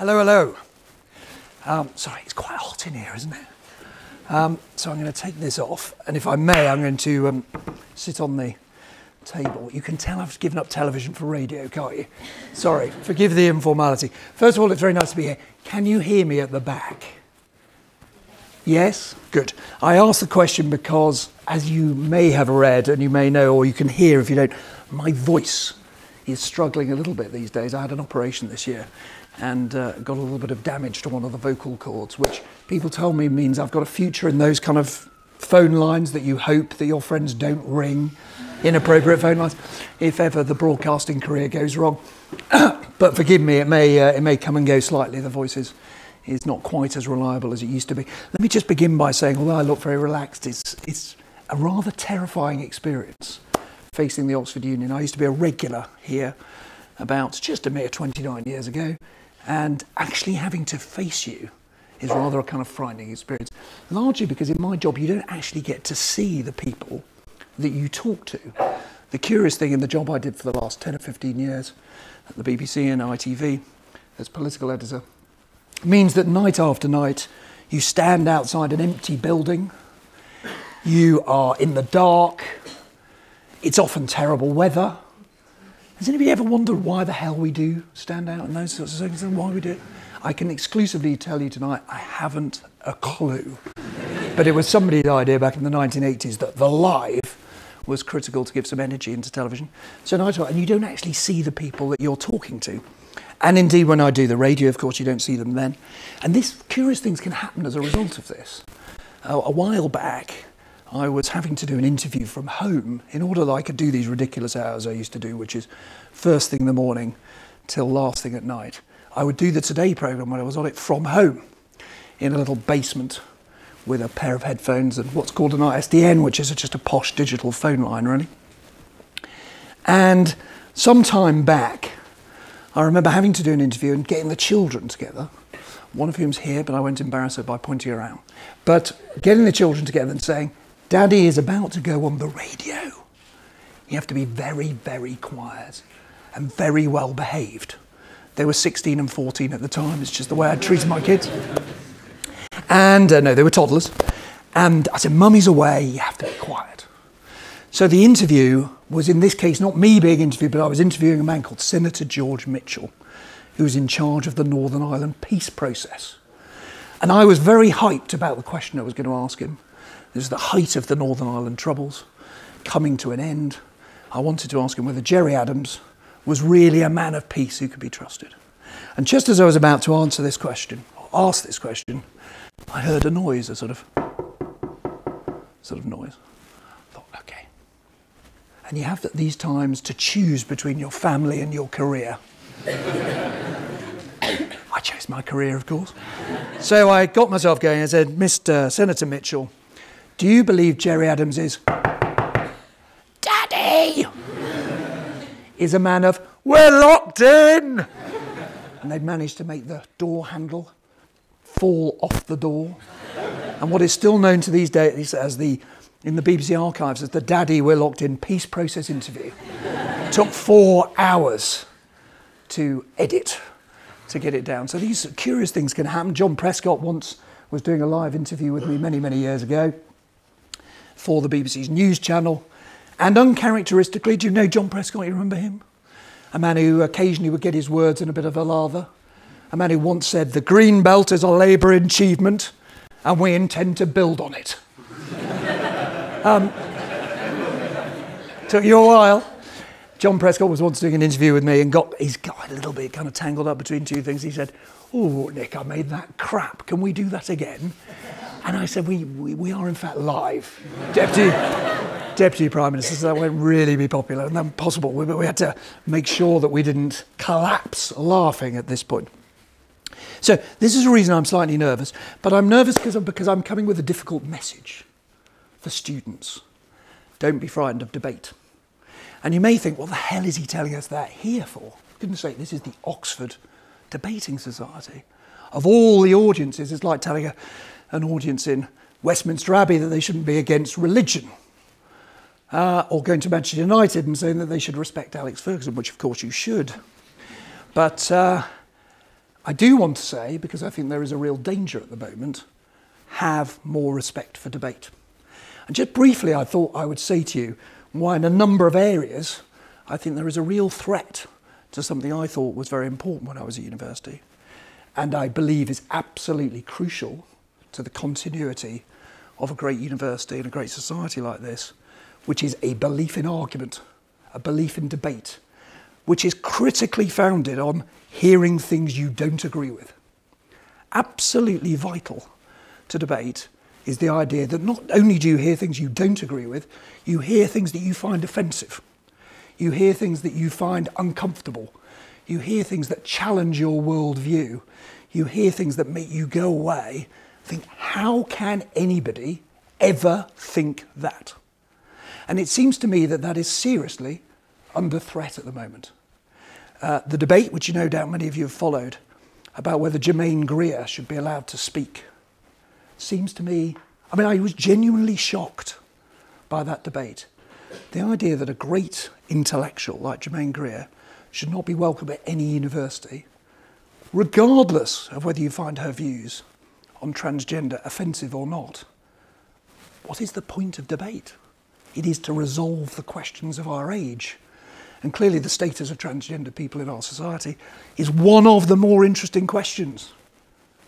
Hello, hello. Sorry, it's quite hot in here, isn't it? So I'm going to take this off, and if I may, I'm going to sit on the table. You can tell I've given up television for radio, can't you? Sorry, forgive the informality. First of all, it's very nice to be here. Can you hear me at the back? Yes? Good. I asked the question because, as you may have read, and you may know, or you can hear if you don't, my voice is struggling a little bit these days. I had an operation this year and got a little bit of damage to one of the vocal cords, which people tell me means I've got a future in those kind of phone lines that you hope that your friends don't ring, inappropriate phone lines, if ever the broadcasting career goes wrong. But forgive me, it may come and go slightly. The voice is not quite as reliable as it used to be. Let me just begin by saying, although I look very relaxed, it's a rather terrifying experience facing the Oxford Union. I used to be a regular here about just a mere 29 years ago, and actually having to face you is rather a kind of frightening experience, largely because in my job you don't actually get to see the people that you talk to. The curious thing in the job I did for the last 10 or 15 years at the BBC and ITV as political editor means that night after night you stand outside an empty building, you are in the dark, it's often terrible weather. Has anybody ever wondered why the hell we do stand out in those sorts of things and why we do it? I can exclusively tell you tonight, I haven't a clue. But it was somebody's idea back in the 1980s that the live was critical to give some energy into television. So night and you don't actually see the people that you're talking to. And indeed, when I do the radio, of course, you don't see them then. And this curious things can happen as a result of this. A while back, I was having to do an interview from home in order that I could do these ridiculous hours I used to do, which is first thing in the morning till last thing at night. I would do the Today programme when I was on it from home in a little basement with a pair of headphones and what's called an ISDN, which is just a posh digital phone line, really. And some time back, I remember having to do an interview and getting the children together, one of whom's here, but I won't embarrass her by pointing her out. But getting the children together and saying, Daddy is about to go on the radio. You have to be very, very quiet and very well behaved. They were 16 and 14 at the time. It's just the way I treated my kids. And no, they were toddlers. And I said, Mummy's away, you have to be quiet. So the interview was, in this case, not me being interviewed, but I was interviewing a man called Senator George Mitchell, who was in charge of the Northern Ireland peace process. And I was very hyped about the question I was going to ask him. This is the height of the Northern Ireland Troubles, coming to an end. I wanted to ask him whether Gerry Adams was really a man of peace who could be trusted. And just as I was about to answer this question, or ask this question, I heard a noise, a sort of noise. I thought, okay. And you have these times to choose between your family and your career. I chose my career, of course. So I got myself going. I said, Mr. Senator Mitchell, do you believe Gerry Adams is Daddy? Is a man of, we're locked in! And they'd managed to make the door handle fall off the door. And what is still known to these days as in the BBC archives as the Daddy, we're locked in peace process interview. Took 4 hours to edit to get it down. So these curious things can happen. John Prescott once was doing a live interview with me many, many years ago for the BBC's news channel. And uncharacteristically, do you know John Prescott? You remember him? A man who occasionally would get his words in a bit of a lather. A man who once said, the Green Belt is a Labour achievement and we intend to build on it. Took you a while. John Prescott was once doing an interview with me and he's got a little bit kind of tangled up between two things. He said, oh, Nick, I made that crap. Can we do that again? And I said, we are in fact live. Deputy Prime Minister said that won't really be popular and that's possible. But we had to make sure that we didn't collapse laughing at this point. So this is the reason I'm slightly nervous. But I'm nervous because I'm coming with a difficult message for students. Don't be frightened of debate. And you may think, what the hell is he telling us that here for? For goodness sake, this is the Oxford Debating Society. Of all the audiences, it's like telling an audience in Westminster Abbey that they shouldn't be against religion. Or going to Manchester United and saying that they should respect Alex Ferguson, which of course you should. But I do want to say, because I think there is a real danger at the moment, have more respect for debate. And just briefly, I thought I would say to you why in a number of areas I think there is a real threat to something I thought was very important when I was at university, and I believe is absolutely crucial to the continuity of a great university and a great society like this, which is a belief in argument, a belief in debate, which is critically founded on hearing things you don't agree with. Absolutely vital to debate is the idea that not only do you hear things you don't agree with, you hear things that you find offensive. You hear things that you find uncomfortable. You hear things that challenge your worldview. You hear things that make you go away, think, how can anybody ever think that? And it seems to me that that is seriously under threat at the moment. The debate, which no doubt many of you have followed, about whether Germaine Greer should be allowed to speak, seems to me, I was genuinely shocked by that debate. The idea that a great intellectual like Germaine Greer should not be welcome at any university, regardless of whether you find her views on transgender offensive or not. What is the point of debate? It is to resolve the questions of our age. And clearly the status of transgender people in our society is one of the more interesting questions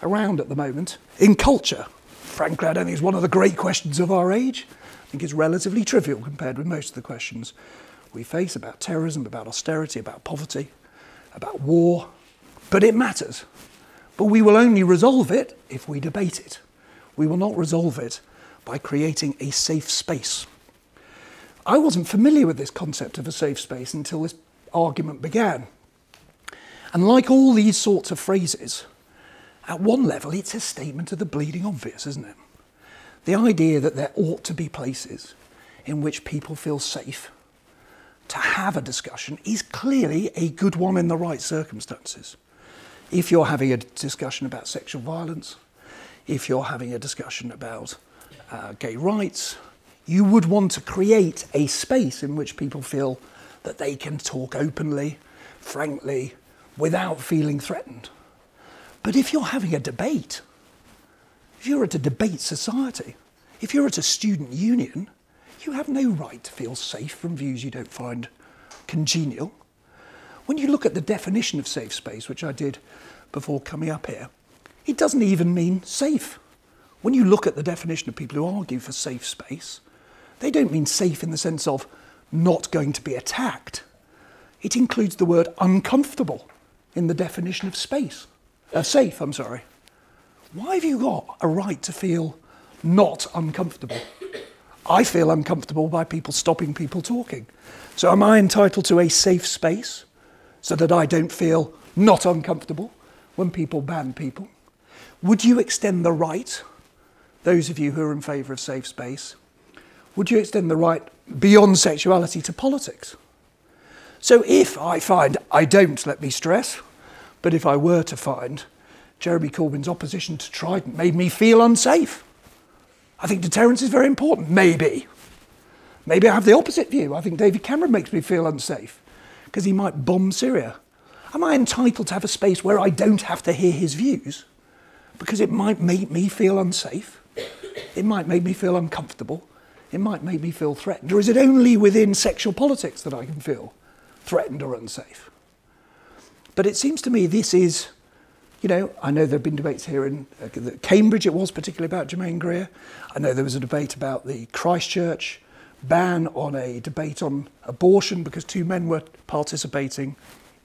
around at the moment in culture. Frankly, I don't think it's one of the great questions of our age. I think it's relatively trivial compared with most of the questions we face about terrorism, about austerity, about poverty, about war. But it matters. But we will only resolve it if we debate it. We will not resolve it by creating a safe space. I wasn't familiar with this concept of a safe space until this argument began. And like all these sorts of phrases, at one level it's a statement of the bleeding obvious, isn't it? The idea that there ought to be places in which people feel safe to have a discussion is clearly a good one in the right circumstances. If you're having a discussion about sexual violence, if you're having a discussion about gay rights, you would want to create a space in which people feel that they can talk openly, frankly, without feeling threatened. But if you're having a debate, if you're at a debate society, if you're at a student union, you have no right to feel safe from views you don't find congenial. When you look at the definition of safe space, which I did before coming up here, it doesn't even mean safe. When you look at the definition of people who argue for safe space, they don't mean safe in the sense of not going to be attacked. It includes the word uncomfortable in the definition of safe. Why have you got a right to feel not uncomfortable? I feel uncomfortable by people stopping people talking. So am I entitled to a safe space so that I don't feel not uncomfortable when people ban people? Would you extend the right, those of you who are in favour of safe space, would you extend the right beyond sexuality to politics? So if I find, I don't, let me stress, but if I were to find Jeremy Corbyn's opposition to Trident made me feel unsafe, I think deterrence is very important, maybe. Maybe I have the opposite view. I think David Cameron makes me feel unsafe because he might bomb Syria. Am I entitled to have a space where I don't have to hear his views because it might make me feel unsafe? It might make me feel uncomfortable. It might make me feel threatened. Or is it only within sexual politics that I can feel threatened or unsafe? But it seems to me this is, I know there have been debates here in Cambridge, it was particularly about Germaine Greer. I know there was a debate about the Christchurch ban on a debate on abortion because two men were participating.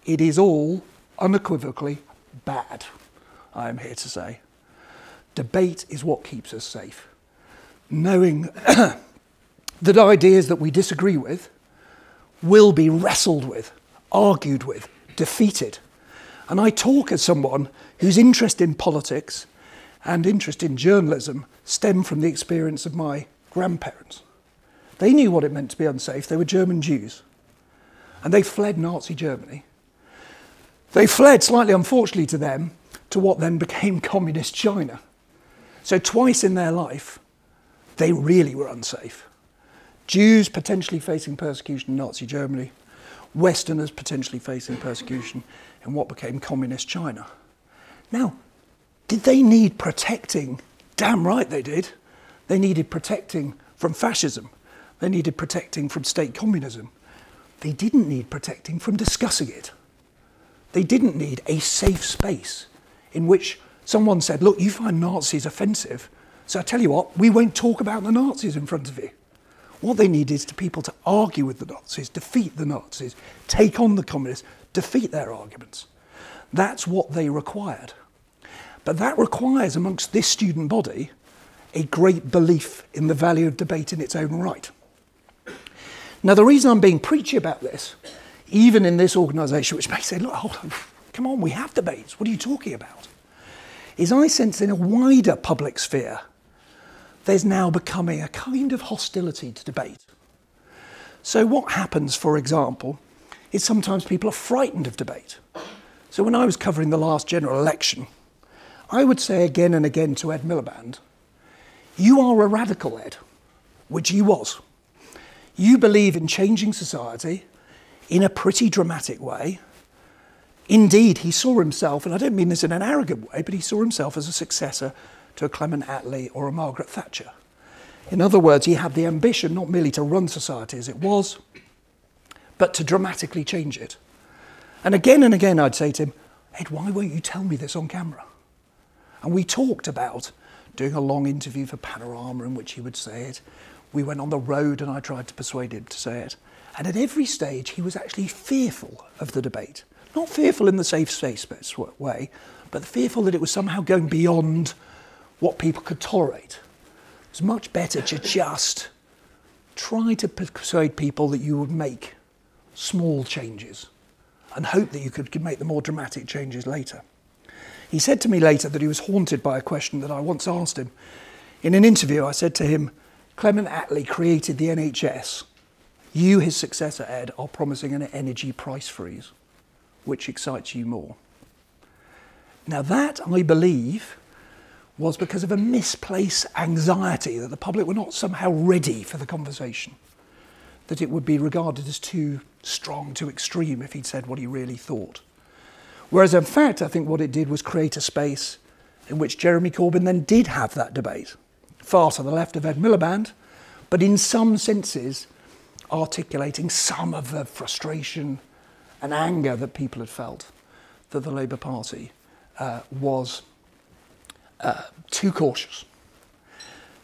It is all unequivocally bad, I am here to say. Debate is what keeps us safe. Knowing that ideas that we disagree with will be wrestled with, argued with, defeated. And I talk as someone whose interest in politics and interest in journalism stem from the experience of my grandparents. They knew what it meant to be unsafe. They were German Jews. And they fled Nazi Germany. They fled, slightly unfortunately to them, to what then became communist China. So twice in their life, they really were unsafe. Jews potentially facing persecution in Nazi Germany, Westerners potentially facing persecution in what became communist China. Now, did they need protecting? Damn right they did. They needed protecting from fascism. They needed protecting from state communism. They didn't need protecting from discussing it. They didn't need a safe space in which someone said, look, you find Nazis offensive, so I tell you what, we won't talk about the Nazis in front of you. What they need is to people to argue with the Nazis, defeat the Nazis, take on the communists, defeat their arguments. That's what they required. But that requires, amongst this student body, a great belief in the value of debate in its own right. Now, the reason I'm being preachy about this, even in this organisation, which may say, look, hold on, come on, we have debates, what are you talking about? Is I sense in a wider public sphere, there's now becoming a kind of hostility to debate. So what happens, for example, is sometimes people are frightened of debate. So when I was covering the last general election, I would say again and again to Ed Miliband, you are a radical, Ed, which he was. You believe in changing society in a pretty dramatic way. Indeed, he saw himself, and I don't mean this in an arrogant way, but he saw himself as a successor to a Clement Attlee or a Margaret Thatcher. In other words, he had the ambition not merely to run society as it was, but to dramatically change it. And again I'd say to him, Ed, why won't you tell me this on camera? And we talked about doing a long interview for Panorama in which he would say it. We went on the road and I tried to persuade him to say it. And at every stage, he was actually fearful of the debate. Not fearful in the safe space way, but fearful that it was somehow going beyond what people could tolerate. It's much better to just try to persuade people that you would make small changes and hope that you could make the more dramatic changes later. He said to me later that he was haunted by a question that I once asked him. In an interview, I said to him, Clement Attlee created the NHS. You, his successor, Ed, are promising an energy price freeze. Which excites you more? Now that, I believe, was because of a misplaced anxiety that the public were not somehow ready for the conversation, that it would be regarded as too strong, too extreme if he'd said what he really thought. Whereas in fact, I think what it did was create a space in which Jeremy Corbyn then did have that debate, far to the left of Ed Miliband, but in some senses articulating some of the frustration and anger that people had felt that the Labour Party was too cautious.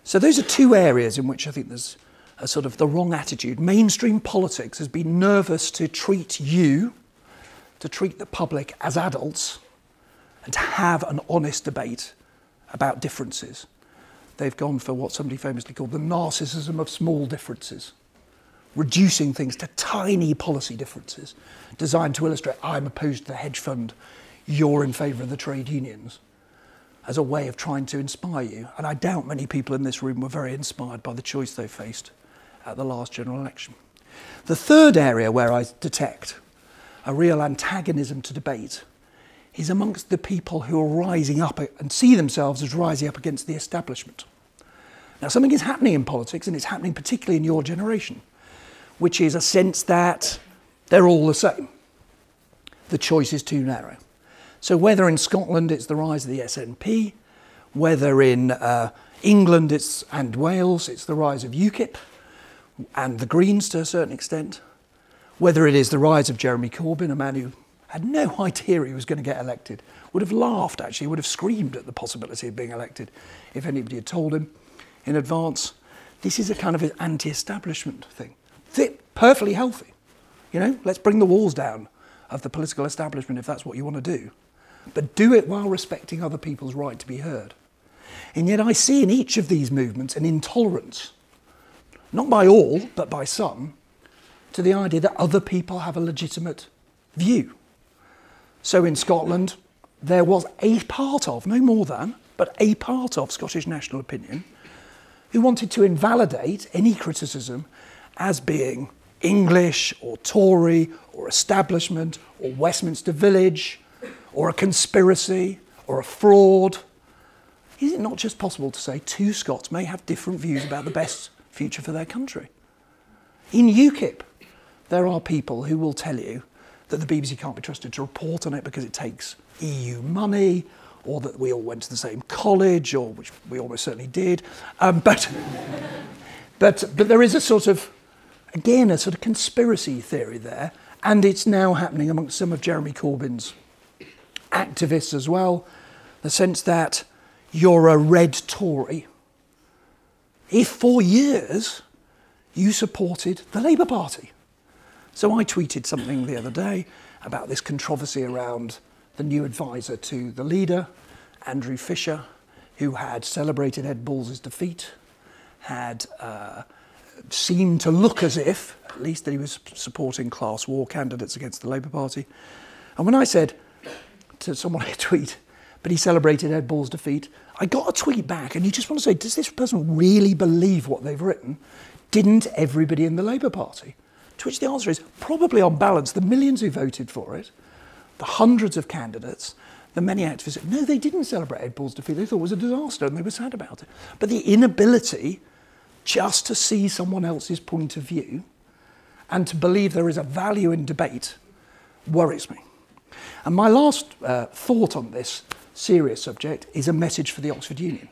So those are two areas in which I think there's a sort of the wrong attitude. Mainstream politics has been nervous to treat you, to treat the public as adults, and to have an honest debate about differences. They've gone for what somebody famously called the narcissism of small differences, reducing things to tiny policy differences designed to illustrate, I'm opposed to the hedge fund, you're in favour of the trade unions, as a way of trying to inspire you. And I doubt many people in this room were very inspired by the choice they faced at the last general election. The third area where I detect a real antagonism to debate is amongst the people who are rising up and see themselves as rising up against the establishment. Now, something is happening in politics, and it's happening particularly in your generation, which is a sense that they're all the same. The choice is too narrow. So whether in Scotland it's the rise of the SNP, whether in England and Wales it's the rise of UKIP and the Greens to a certain extent, whether it is the rise of Jeremy Corbyn, a man who had no idea he was going to get elected, would have laughed actually, would have screamed at the possibility of being elected if anybody had told him in advance. This is a kind of an anti-establishment thing. Perfectly healthy. You know, let's bring the walls down of the political establishment if that's what you want to do. But do it while respecting other people's right to be heard. And yet I see in each of these movements an intolerance, not by all, but by some, to the idea that other people have a legitimate view. So in Scotland, there was a part of, no more than, but a part of Scottish national opinion who wanted to invalidate any criticism as being English or Tory or establishment or Westminster Village or a conspiracy or a fraud. Is it not just possible to say two Scots may have different views about the best future for their country? In UKIP, there are people who will tell you that the BBC can't be trusted to report on it because it takes EU money, or that we all went to the same college, or which we almost certainly did. But there is a sort of, again, a sort of conspiracy theory there, and it's now happening amongst some of Jeremy Corbyn's activists as well, the sense that you're a red Tory if for years you supported the Labour Party. So I tweeted something the other day about this controversy around the new advisor to the leader, Andrew Fisher, who had celebrated Ed Balls' defeat, had seemed to look as if, at least, that he was supporting class war candidates against the Labour Party. And when I said to someone I tweet, but he celebrated Ed Balls' defeat, I got a tweet back, and you just want to say, does this person really believe what they've written? Didn't everybody in the Labour Party? To which the answer is, probably on balance, the millions who voted for it, the hundreds of candidates, the many activists, no, they didn't celebrate Ed Balls' defeat. They thought it was a disaster and they were sad about it. But the inability just to see someone else's point of view and to believe there is a value in debate worries me. And my last thought on this serious subject is a message for the Oxford Union.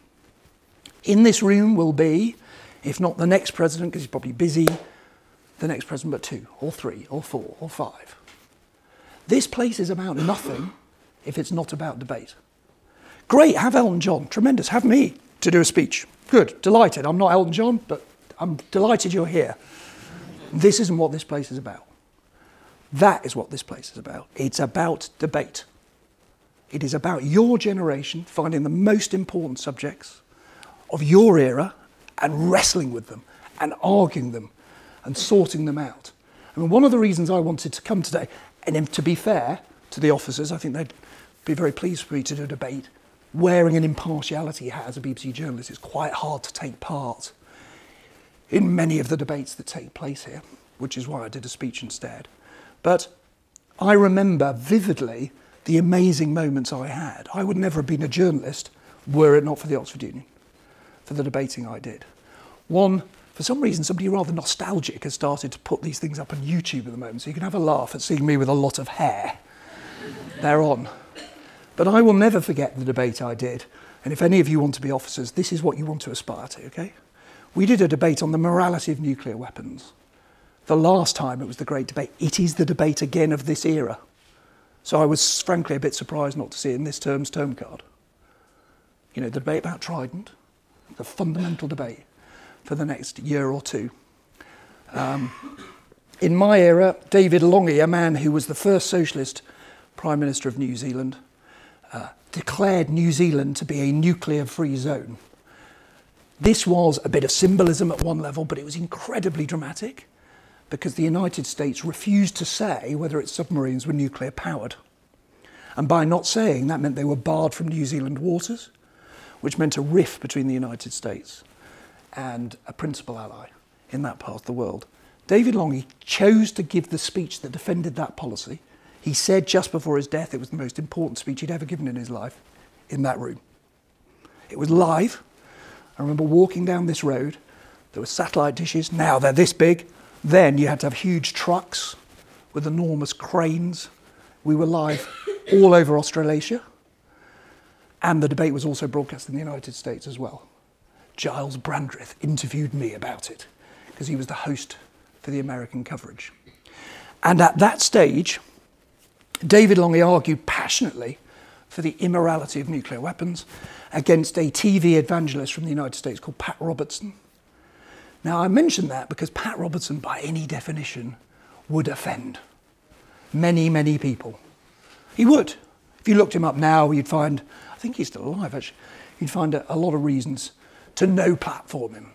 In this room will be, if not the next president, because he's probably busy, the next president, but 2 or 3 or 4 or 5. This place is about nothing if it's not about debate. Great, have Elton John, tremendous, have me to do a speech. Good, delighted. I'm not Elton John, but I'm delighted you're here. This isn't what this place is about. That is what this place is about. It's about debate. It is about your generation finding the most important subjects of your era and wrestling with them and arguing them and sorting them out. I mean, one of the reasons I wanted to come today, and to be fair to the officers, I think they'd be very pleased for me to do a debate, wearing an impartiality hat as a BBC journalist. It's quite hard to take part in many of the debates that take place here, which is why I did a speech instead. But I remember vividly the amazing moments I had. I would never have been a journalist were it not for the Oxford Union, for the debating I did. One, for some reason, somebody rather nostalgic has started to put these things up on YouTube at the moment, so you can have a laugh at seeing me with a lot of hair thereon. But I will never forget the debate I did, and if any of you want to be officers, this is what you want to aspire to, okay? We did a debate on the morality of nuclear weapons. The last time it was the great debate. It is the debate again of this era. So I was frankly a bit surprised not to see it in this term's term card. You know, the debate about Trident, the fundamental debate for the next year or two. In my era, David Lange, a man who was the first socialist Prime Minister of New Zealand, declared New Zealand to be a nuclear-free zone. This was a bit of symbolism at one level, but it was incredibly dramatic because the United States refused to say whether its submarines were nuclear-powered. And by not saying, that meant they were barred from New Zealand waters, which meant a rift between the United States and a principal ally in that part of the world. David Lange chose to give the speech that defended that policy. He said just before his death it was the most important speech he'd ever given in his life in that room. It was live. I remember walking down this road. There were satellite dishes. Now they're this big. Then you had to have huge trucks with enormous cranes. We were live all over Australasia. And the debate was also broadcast in the United States as well. Giles Brandreth interviewed me about it because he was the host for the American coverage. And at that stage, David Lange argued passionately for the immorality of nuclear weapons against a TV evangelist from the United States called Pat Robertson. Now, I mention that because Pat Robertson, by any definition, would offend many, many people. He would. If you looked him up now, you'd find, I think he's still alive actually, you'd find a lot of reasons to no platform him,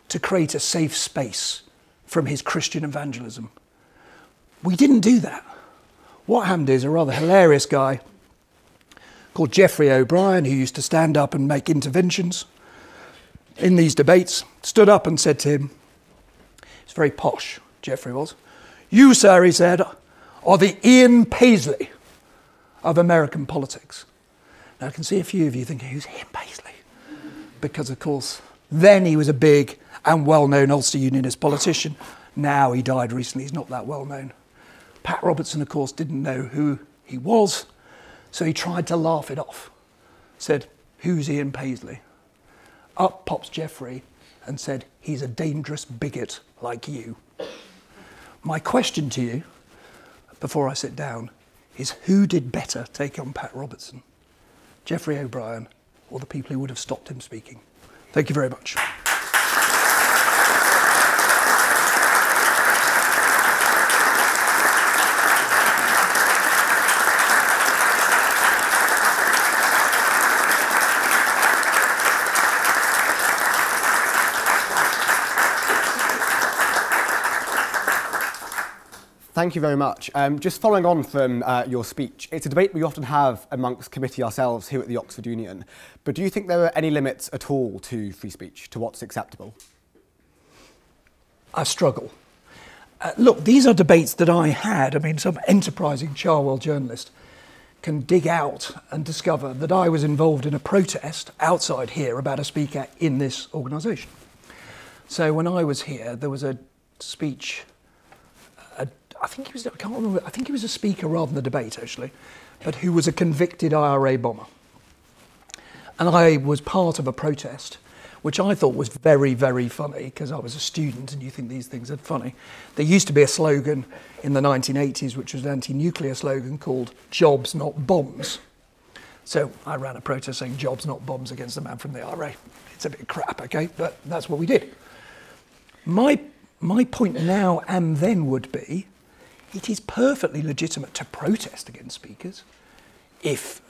to create a safe space from his Christian evangelism. We didn't do that. What happened is a rather hilarious guy called Geoffrey O'Brien, who used to stand up and make interventions in these debates, stood up and said to him, it's very posh, Geoffrey was, "You, sir," he said, "are the Ian Paisley of American politics." Now I can see a few of you thinking, who's Ian Paisley? Because of course, then he was a big and well-known Ulster Unionist politician. Now he died recently, he's not that well-known. Pat Robertson, of course, didn't know who he was, so he tried to laugh it off. said, "Who's Ian Paisley?" Up pops Geoffrey and said, "He's a dangerous bigot like you." My question to you, before I sit down, is who did better take on Pat Robertson? Geoffrey O'Brien or the people who would have stopped him speaking? Thank you very much. Thank you very much. Just following on from your speech, it's a debate we often have amongst committee ourselves here at the Oxford Union, but do you think there are any limits at all to free speech, to what's acceptable? I struggle. Look, these are debates that I had. I mean, some enterprising Cherwell journalist can dig out and discover that I was involved in a protest outside here about a speaker in this organisation. So when I was here, there was a speech. I think he was, I can't remember, I think he was a speaker rather than the debate actually, but who was a convicted IRA bomber. And I was part of a protest, which I thought was very, very funny because I was a student and you think these things are funny. There used to be a slogan in the 1980s, which was an anti-nuclear slogan called "Jobs, not bombs." So I ran a protest saying "Jobs, not bombs" against the man from the IRA. It's a bit crap, okay, but that's what we did. My point now and then would be, it is perfectly legitimate to protest against speakers. If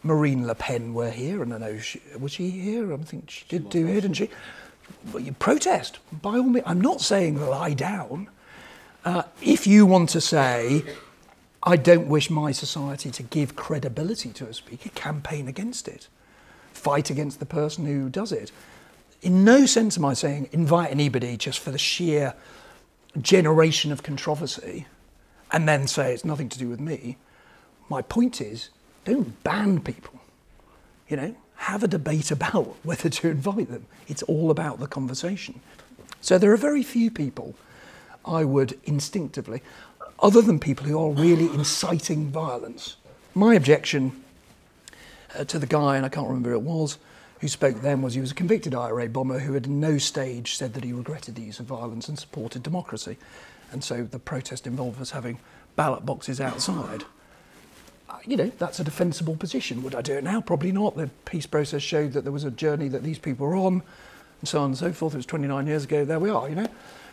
Marine Le Pen were here, and I know was she here? I think she did do it, didn't she? Well, you protest, by all means. I'm not saying lie down. If you want to say, I don't wish my society to give credibility to a speaker, campaign against it. Fight against the person who does it. In no sense am I saying invite anybody just for the sheer generation of controversy and then say it's nothing to do with me. My point is, don't ban people. You know, have a debate about whether to invite them. It's all about the conversation. So there are very few people I would instinctively, other than people who are really inciting violence. My objection to the guy, and I can't remember who it was, who spoke then, was he was a convicted IRA bomber who at no stage said that he regretted the use of violence and supported democracy. And so the protest involved us having ballot boxes outside. You know, that's a defensible position. Would I do it now? Probably not. The peace process showed that there was a journey that these people were on, and so on and so forth. It was 29 years ago. There we are, you know.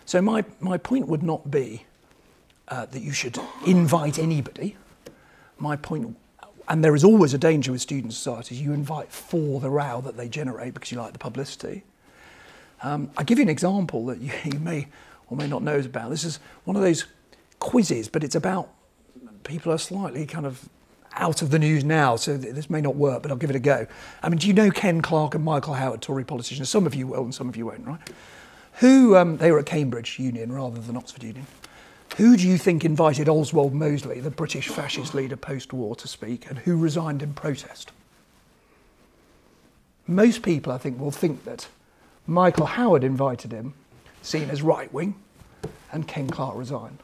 So my point would not be that you should invite anybody. My point, and there is always a danger with student societies, you invite for the row that they generate because you like the publicity. I'll give you an example that you may or may not know about. This is one of those quizzes, but it's about people are slightly kind of out of the news now, so this may not work, but I'll give it a go. I mean, do you know Ken Clarke and Michael Howard, Tory politicians? Some of you will and some of you won't, right? Who, they were at Cambridge Union rather than Oxford Union. Who do you think invited Oswald Mosley, the British fascist leader post-war, to speak, and who resigned in protest? Most people, I think, will think that Michael Howard invited him, seen as right-wing, and Ken Clarke resigned.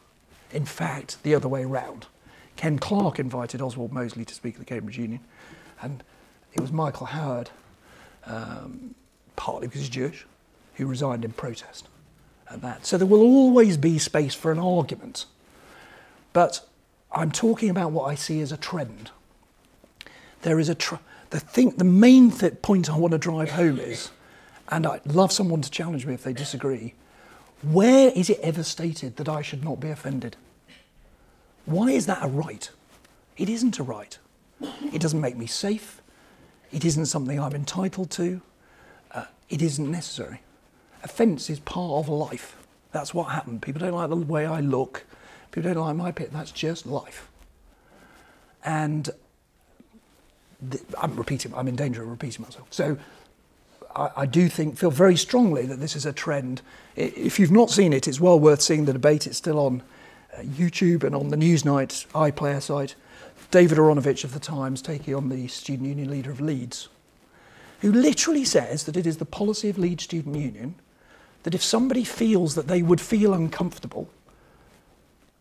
In fact, the other way round. Ken Clarke invited Oswald Mosley to speak at the Cambridge Union, and it was Michael Howard, partly because he's Jewish, who resigned in protest at that. So there will always be space for an argument. But I'm talking about what I see as a trend. There is the main point I want to drive home is, and I'd love someone to challenge me if they disagree, where is it ever stated that I should not be offended? Why is that a right? It isn't a right. It doesn't make me safe. It isn't something I'm entitled to. It isn't necessary. Offence is part of life. That's what happened. People don't like the way I look. People don't like my pit. That's just life. And I'm in danger of repeating myself. So I do feel very strongly that this is a trend. If you've not seen it, it's well worth seeing the debate. It's still on YouTube and on the Newsnight iPlayer site. David Aaronovitch of the Times taking on the student union leader of Leeds, who literally says that it is the policy of Leeds Student Union that if somebody feels that they would feel uncomfortable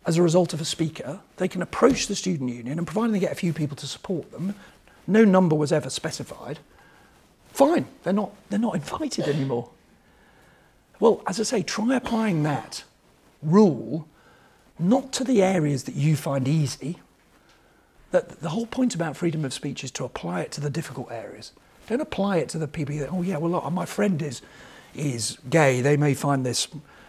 as a result of a speaker, they can approach the student union, and providing they get a few people to support them, no number was ever specified, fine, they're not invited anymore. Well, as I say, try applying that rule not to the areas that you find easy. That the whole point about freedom of speech is to apply it to the difficult areas. Don't apply it to the people that, oh yeah, well look, my friend is gay, they may find this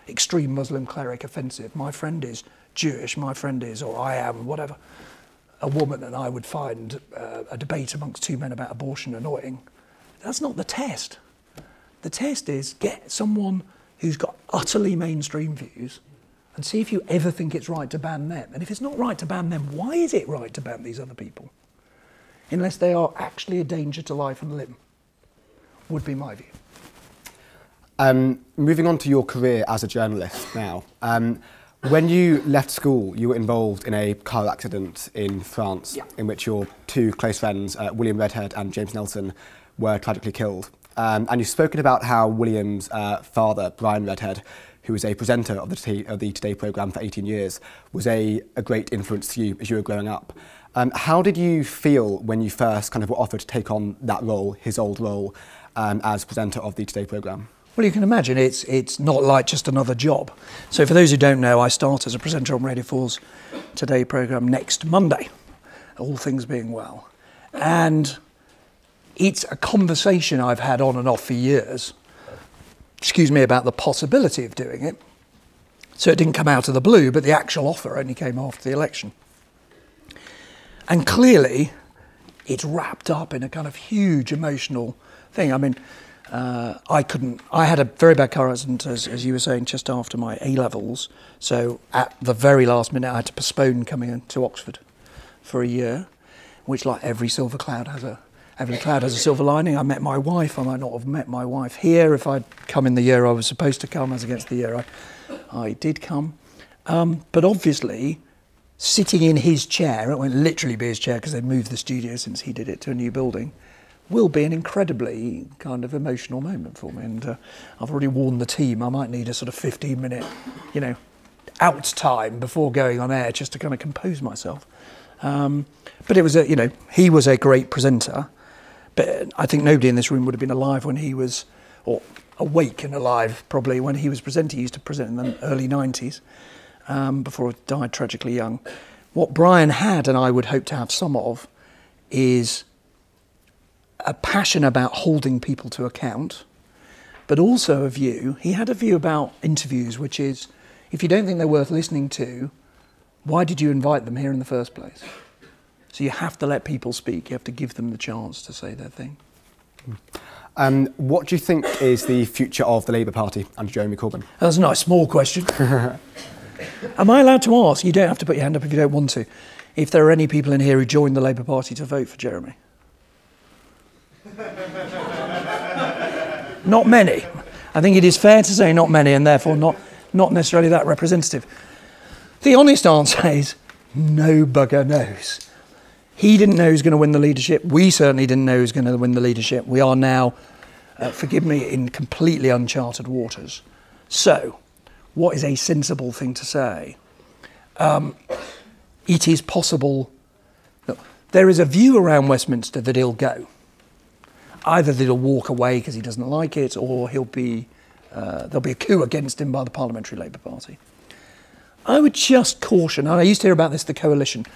extreme Muslim cleric offensive. My friend is Jewish, my friend is, or I am, whatever, a woman, and I would find a debate amongst two men about abortion annoying. That's not the test. The test is get someone who's got utterly mainstream views and see if you ever think it's right to ban them. And if it's not right to ban them, why is it right to ban these other people? Unless they are actually a danger to life and limb, would be my view. Moving on to your career as a journalist now. When you left school, you were involved in a car accident in France, in which your two close friends, William Redhead and James Nelson, were tragically killed. And you've spoken about how William's father, Brian Redhead, who was a presenter of the Today programme for 18 years, was a great influence to you as you were growing up. How did you feel when you first kind of were offered to take on that role, his old role, as presenter of the Today programme? Well, you can imagine it's not like just another job. So for those who don't know, I start as a presenter on Radio 4's Today programme next Monday, all things being well. And it's a conversation I've had on and off for years, about the possibility of doing it. So it didn't come out of the blue, but the actual offer only came after the election. And clearly, it's wrapped up in a kind of huge emotional thing. I mean, I had a very bad car accident, as you were saying, just after my A-levels. So at the very last minute, I had to postpone coming into Oxford for a year, which, like every silver cloud has a silver lining. I met my wife. I might not have met my wife here if I'd come in the year I was supposed to come, as against the year I did come. But obviously, sitting in his chair, it won't literally be his chair because they've moved the studio since he did it to a new building, will be an incredibly kind of emotional moment for me. And I've already warned the team I might need a sort of 15-minute, out time before going on air just to kind of compose myself. But it was he was a great presenter. But I think nobody in this room would have been alive when he was, or awake and alive probably, when he was presenting. He used to present in the early 90s, before he died tragically young. What Brian had, and I would hope to have some of, is a passion about holding people to account, but also a view. He had a view about interviews, which is, if you don't think they're worth listening to, why did you invite them here in the first place? So you have to let people speak. You have to give them the chance to say their thing. What do you think is the future of the Labour Party under Jeremy Corbyn? That's a nice small question. Am I allowed to ask? You don't have to put your hand up if you don't want to. If there are any people in here who joined the Labour Party to vote for Jeremy? Not many. I think it is fair to say not many, and therefore not necessarily that representative. The honest answer is no bugger knows. He didn't know he was going to win the leadership. We certainly didn't know he was going to win the leadership. We are now, forgive me, in completely uncharted waters. So, what is a sensible thing to say? It is possible. Look, there is a view around Westminster that he'll go. Either that he'll walk away because he doesn't like it, or there'll be a coup against him by the Parliamentary Labour Party. I would just caution, and I used to hear about this, the coalition.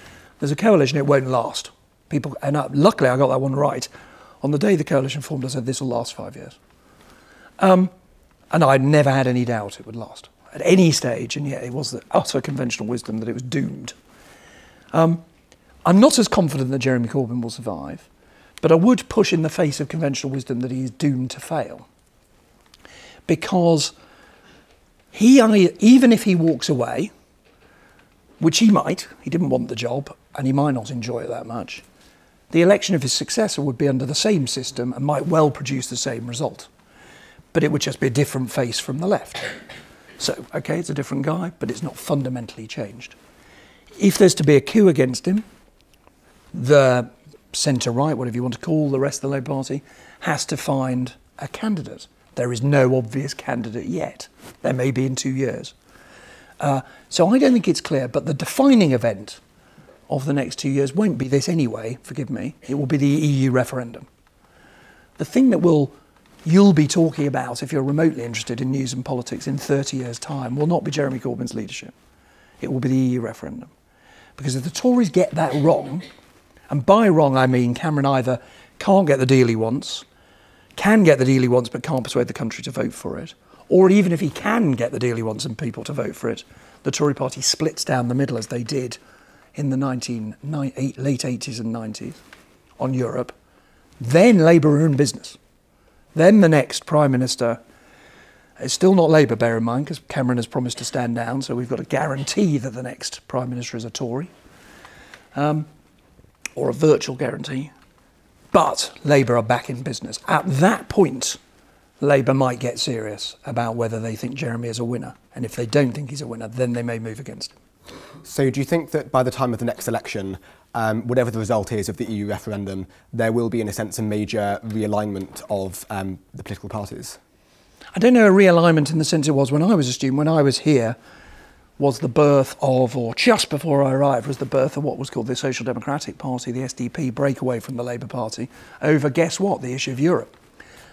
There's a coalition, it won't last. Luckily I got that one right. On the day the coalition formed, I said this will last 5 years. And I never had any doubt it would last at any stage, and yet it was the utter conventional wisdom that it was doomed. I'm not as confident that Jeremy Corbyn will survive, but I would push in the face of conventional wisdom that he is doomed to fail. Because even if he walks away, which he might, he didn't want the job, and he might not enjoy it that much, the election of his successor would be under the same system and might well produce the same result. But it would just be a different face from the left. So, okay, it's a different guy, but it's not fundamentally changed. If there's to be a coup against him, the centre-right, whatever you want to call the rest of the Labour Party, has to find a candidate. There is no obvious candidate yet. There may be in 2 years. So I don't think it's clear, but the defining event of the next 2 years won't be this anyway, forgive me, it will be the EU referendum. The thing that you'll be talking about if you're remotely interested in news and politics in 30 years' time will not be Jeremy Corbyn's leadership. It will be the EU referendum. Because if the Tories get that wrong, and by wrong I mean Cameron either can't get the deal he wants, can get the deal he wants but can't persuade the country to vote for it, or even if he can get the deal he wants and people to vote for it, the Tory party splits down the middle as they did in the late 80s and 90s on Europe, then Labour are in business. Then the next Prime Minister is still not Labour, bear in mind, because Cameron has promised to stand down, so we've got a guarantee that the next Prime Minister is a Tory, or a virtual guarantee. But Labour are back in business. At that point, Labour might get serious about whether they think Jeremy is a winner. And if they don't think he's a winner, then they may move against him. So do you think that by the time of the next election, whatever the result is of the EU referendum, there will be, in a sense, a major realignment of the political parties? I don't know a realignment in the sense it was when I was a student. When I was here was the birth of, or just before I arrived, was the birth of what was called the Social Democratic Party, the SDP, breakaway from the Labour Party, over, guess what, the issue of Europe.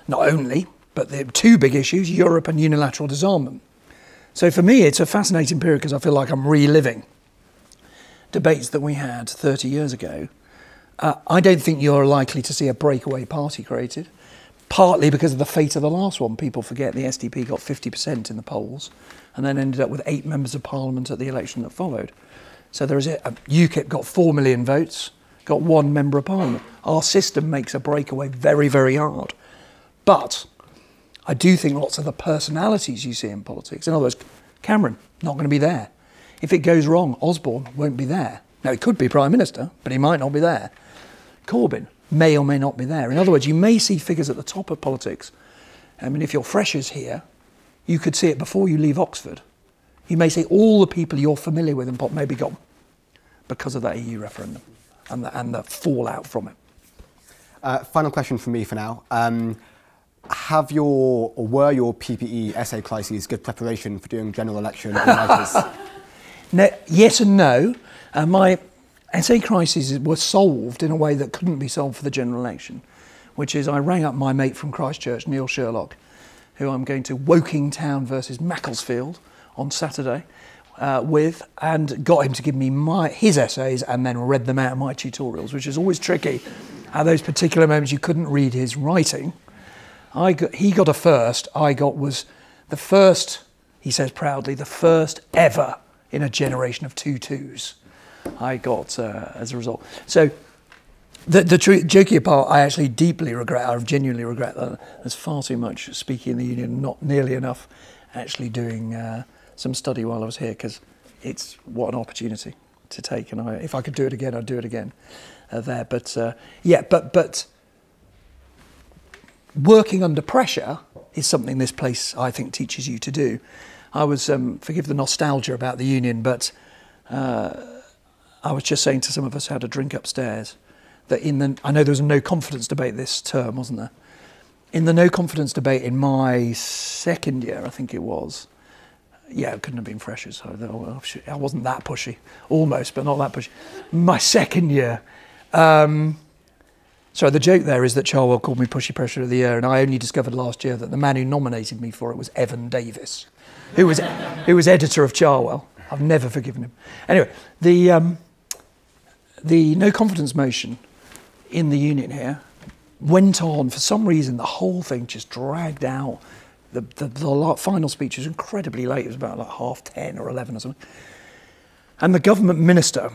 Not only, but the two big issues, Europe and unilateral disarmament. So for me, it's a fascinating period because I feel like I'm reliving debates that we had 30 years ago. I don't think you're likely to see a breakaway party created, partly because of the fate of the last one. People forget the SDP got 50% in the polls and then ended up with 8 members of parliament at the election that followed. So there is UKIP got 4 million votes, got 1 member of parliament. Our system makes a breakaway very, very hard. But I do think lots of the personalities you see in politics, in other words, Cameron, not going to be there. If it goes wrong, Osborne won't be there. Now, he could be Prime Minister, but he might not be there. Corbyn may or may not be there. In other words, you may see figures at the top of politics. I mean, if you're freshers here, you could see it before you leave Oxford. You may see all the people you're familiar with in pop may be gone because of that EU referendum and the fallout from it. Final question from me for now. Were your PPE essay crises good preparation for doing general election all-nighters? No, yes and no. My essay crises were solved in a way that couldn't be solved for the general election, which is I rang up my mate from Christchurch, Neil Sherlock, who I'm going to Woking Town versus Macclesfield on Saturday with, and got him to give me his essays and then read them out of my tutorials, which is always tricky. At those particular moments you couldn't read his writing. He got a first. Was the first, he says proudly, the first ever in a generation of 2-2s. I got as a result. So the joking apart, I actually deeply regret, I genuinely regret that there's far too much speaking in the union, not nearly enough actually doing some study while I was here, because it's what an opportunity to take. And if I could do it again, I'd do it again there. But but working under pressure is something this place, I think, teaches you to do. I was, forgive the nostalgia about the union, but I was just saying to some of us who had a drink upstairs that I know there was a no confidence debate this term, wasn't there? In the no confidence debate in my second year, I think it was, yeah, it couldn't have been freshers. I wasn't that pushy, almost, but not that pushy. My second year, so the joke there is that Charwell called me Pushy Pressure of the Year, and I only discovered last year that the man who nominated me for it was Evan Davis, who was editor of Charwell. I've never forgiven him. Anyway, the no confidence motion in the union here went on. For some reason, the whole thing just dragged out. The final speech was incredibly late. It was about like 10:30 or 11 or something. And the government minister,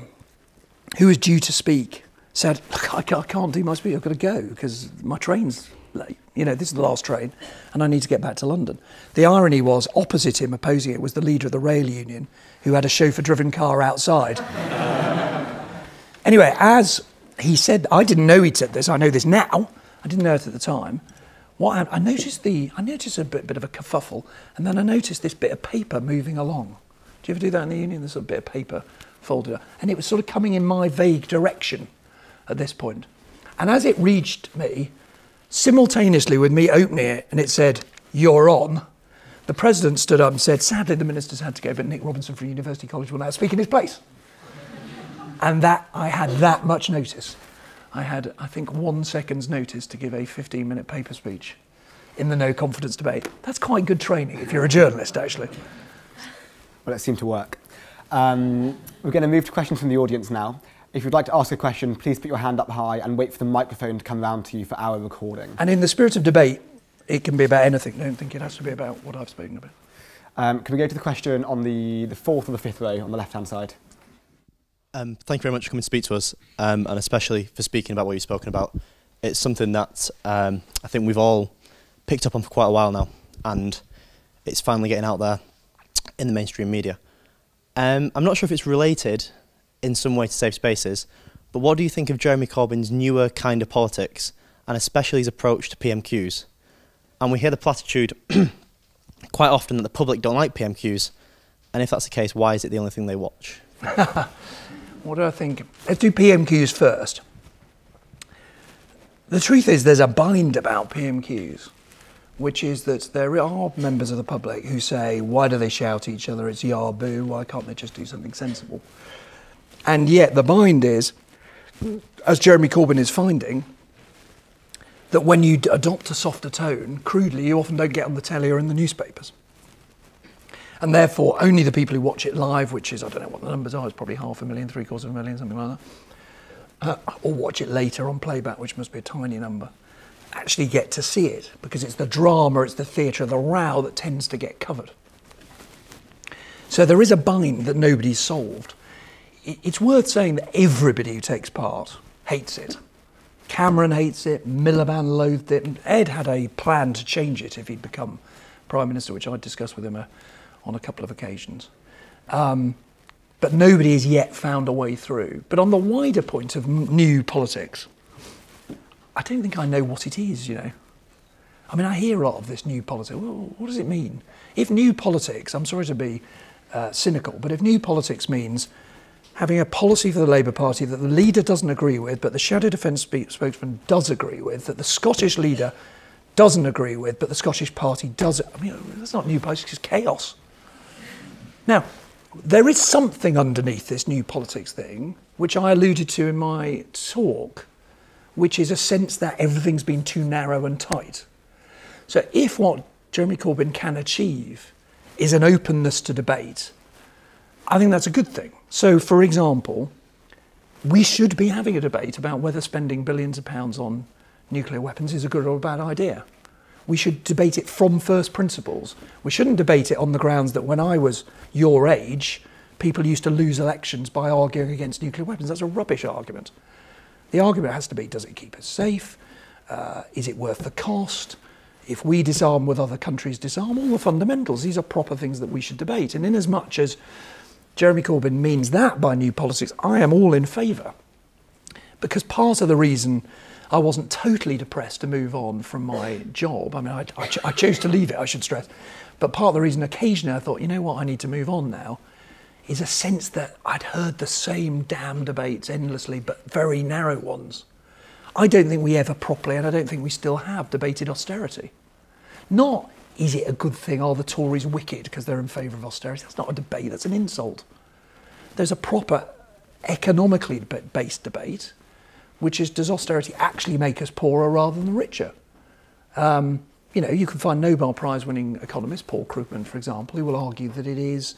who was due to speak, said, look, I can't do my speech, I've got to go because my train's late. You know, this is the last train and I need to get back to London. The irony was, opposite him, opposing it, was the leader of the rail union who had a chauffeur-driven car outside. Anyway, as he said, I didn't know he'd said this, I know this now, I didn't know it at the time. I noticed a bit of a kerfuffle, and then I noticed this bit of paper moving along. Do you ever do that in the union? There's a bit of paper folded up, and it was sort of coming in my vague direction at this point. And as it reached me, simultaneously with me opening it, and it said, "You're on," the president stood up and said, sadly the minister's had to go, but Nick Robinson from University College will now speak in his place. And that I had that much notice. I had, I think, 1 second's notice to give a 15-minute paper speech in the no confidence debate. That's quite good training if you're a journalist, actually. Well, it seemed to work. We're going to move to questions from the audience now. If you'd like to ask a question, please put your hand up high and wait for the microphone to come round to you for our recording. And in the spirit of debate, it can be about anything. I don't think it has to be about what I've spoken about. Can we go to the question on the fourth or the fifth row on the left-hand side? Thank you very much for coming to speak to us, and especially for speaking about what you've spoken about. It's something that I think we've all picked up on for quite a while now, and it's finally getting out there in the mainstream media. I'm not sure if it's related in some way to Safe Spaces, but what do you think of Jeremy Corbyn's newer kind of politics, and especially his approach to PMQs? And we hear the platitude quite often that the public don't like PMQs, and if that's the case, why is it the only thing they watch? What do I think? Let's do PMQs first. The truth is there's a bind about PMQs, which is that there are members of the public who say, why do they shout at each other? It's yah-boo, why can't they just do something sensible? And yet the bind is, as Jeremy Corbyn is finding, that when you adopt a softer tone, crudely, you often don't get on the telly or in the newspapers. And therefore, only the people who watch it live, which is, I don't know what the numbers are, it's probably 500,000, 750,000, something like that, or watch it later on playback, which must be a tiny number, actually get to see it, because it's the drama, it's the theatre, the row that tends to get covered. So there is a bind that nobody's solved. It's worth saying that everybody who takes part hates it. Cameron hates it, Miliband loathed it, and Ed had a plan to change it if he'd become Prime Minister, which I'd discussed with him on a couple of occasions. But nobody has yet found a way through. But on the wider point of new politics, I don't think I know what it is, you know. I mean, I hear a lot of this new politics. Well, what does it mean? If new politics, I'm sorry to be cynical, but if new politics means having a policy for the Labour Party that the leader doesn't agree with, but the Shadow Defence spokesman does agree with, that the Scottish leader doesn't agree with, but the Scottish Party does. I mean, that's not new politics, it's chaos. Now, there is something underneath this new politics thing, which I alluded to in my talk, which is a sense that everything's been too narrow and tight. So if what Jeremy Corbyn can achieve is an openness to debate, I think that's a good thing. So, for example, we should be having a debate about whether spending billions of pounds on nuclear weapons is a good or a bad idea. We should debate it from first principles. We shouldn't debate it on the grounds that when I was your age, people used to lose elections by arguing against nuclear weapons. That's a rubbish argument. The argument has to be, does it keep us safe? Is it worth the cost? If we disarm, will other countries disarm? All the fundamentals. These are proper things that we should debate. And in as much as Jeremy Corbyn means that by new politics, I am all in favour. Because part of the reason I wasn't totally depressed to move on from my job, I mean, I chose to leave it, I should stress, but part of the reason occasionally I thought, you know what, I need to move on now, is a sense that I'd heard the same damn debates endlessly, but very narrow ones. I don't think we ever properly, and I don't think we still have, debated austerity. Not, is it a good thing, are the Tories wicked because they're in favour of austerity? That's not a debate, that's an insult. There's a proper economically based debate, which is, does austerity actually make us poorer rather than richer? You know, you can find Nobel Prize winning economist, Paul Krugman, for example, who will argue that it is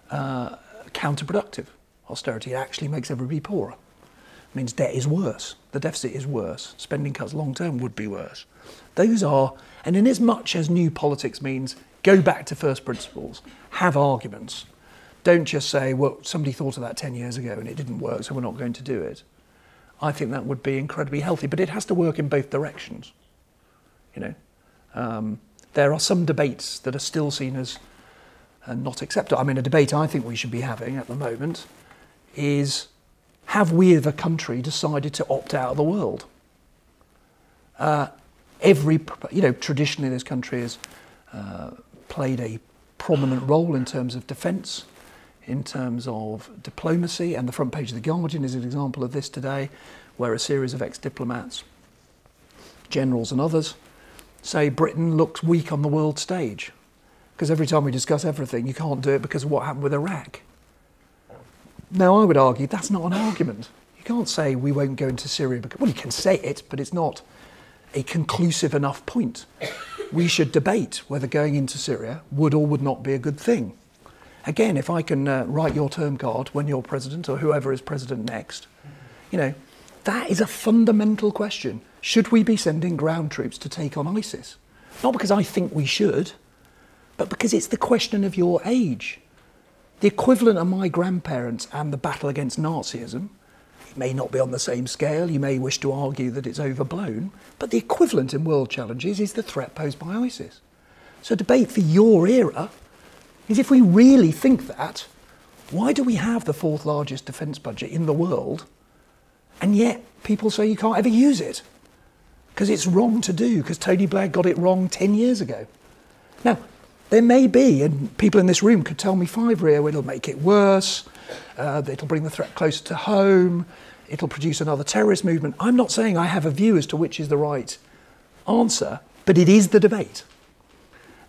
counterproductive. Austerity actually makes everybody poorer. It means debt is worse, the deficit is worse, spending cuts long term would be worse. Those are, and in as much as new politics means go back to first principles, have arguments. Don't just say, well, somebody thought of that 10 years ago and it didn't work, so we're not going to do it. I think that would be incredibly healthy, but it has to work in both directions. You know, there are some debates that are still seen as not acceptable. I mean, a debate I think we should be having at the moment is, have we as a country decided to opt out of the world? Traditionally this country has played a prominent role in terms of defence, in terms of diplomacy, and the front page of The Guardian is an example of this today, where a series of ex-diplomats, generals and others, say Britain looks weak on the world stage. Because every time we discuss everything, you can't do it because of what happened with Iraq. Now, I would argue that's not an argument. You can't say we won't go into Syria because, well, you can say it, but it's not a conclusive enough point. We should debate whether going into Syria would or would not be a good thing. Again, if I can write your term card when you're president or whoever is president next, you know, that is a fundamental question. Should we be sending ground troops to take on ISIS? Not because I think we should, but because it's the question of your age. The equivalent of my grandparents and the battle against Nazism, it may not be on the same scale, you may wish to argue that it's overblown, but the equivalent in world challenges is the threat posed by ISIS. So debate for your era is, if we really think that, why do we have the fourth largest defence budget in the world, and yet people say you can't ever use it? Because it's wrong to do, because Tony Blair got it wrong 10 years ago. Now, there may be, and people in this room could tell me 5 Rio, it'll make it worse, it'll bring the threat closer to home, it'll produce another terrorist movement. I'm not saying I have a view as to which is the right answer, but it is the debate.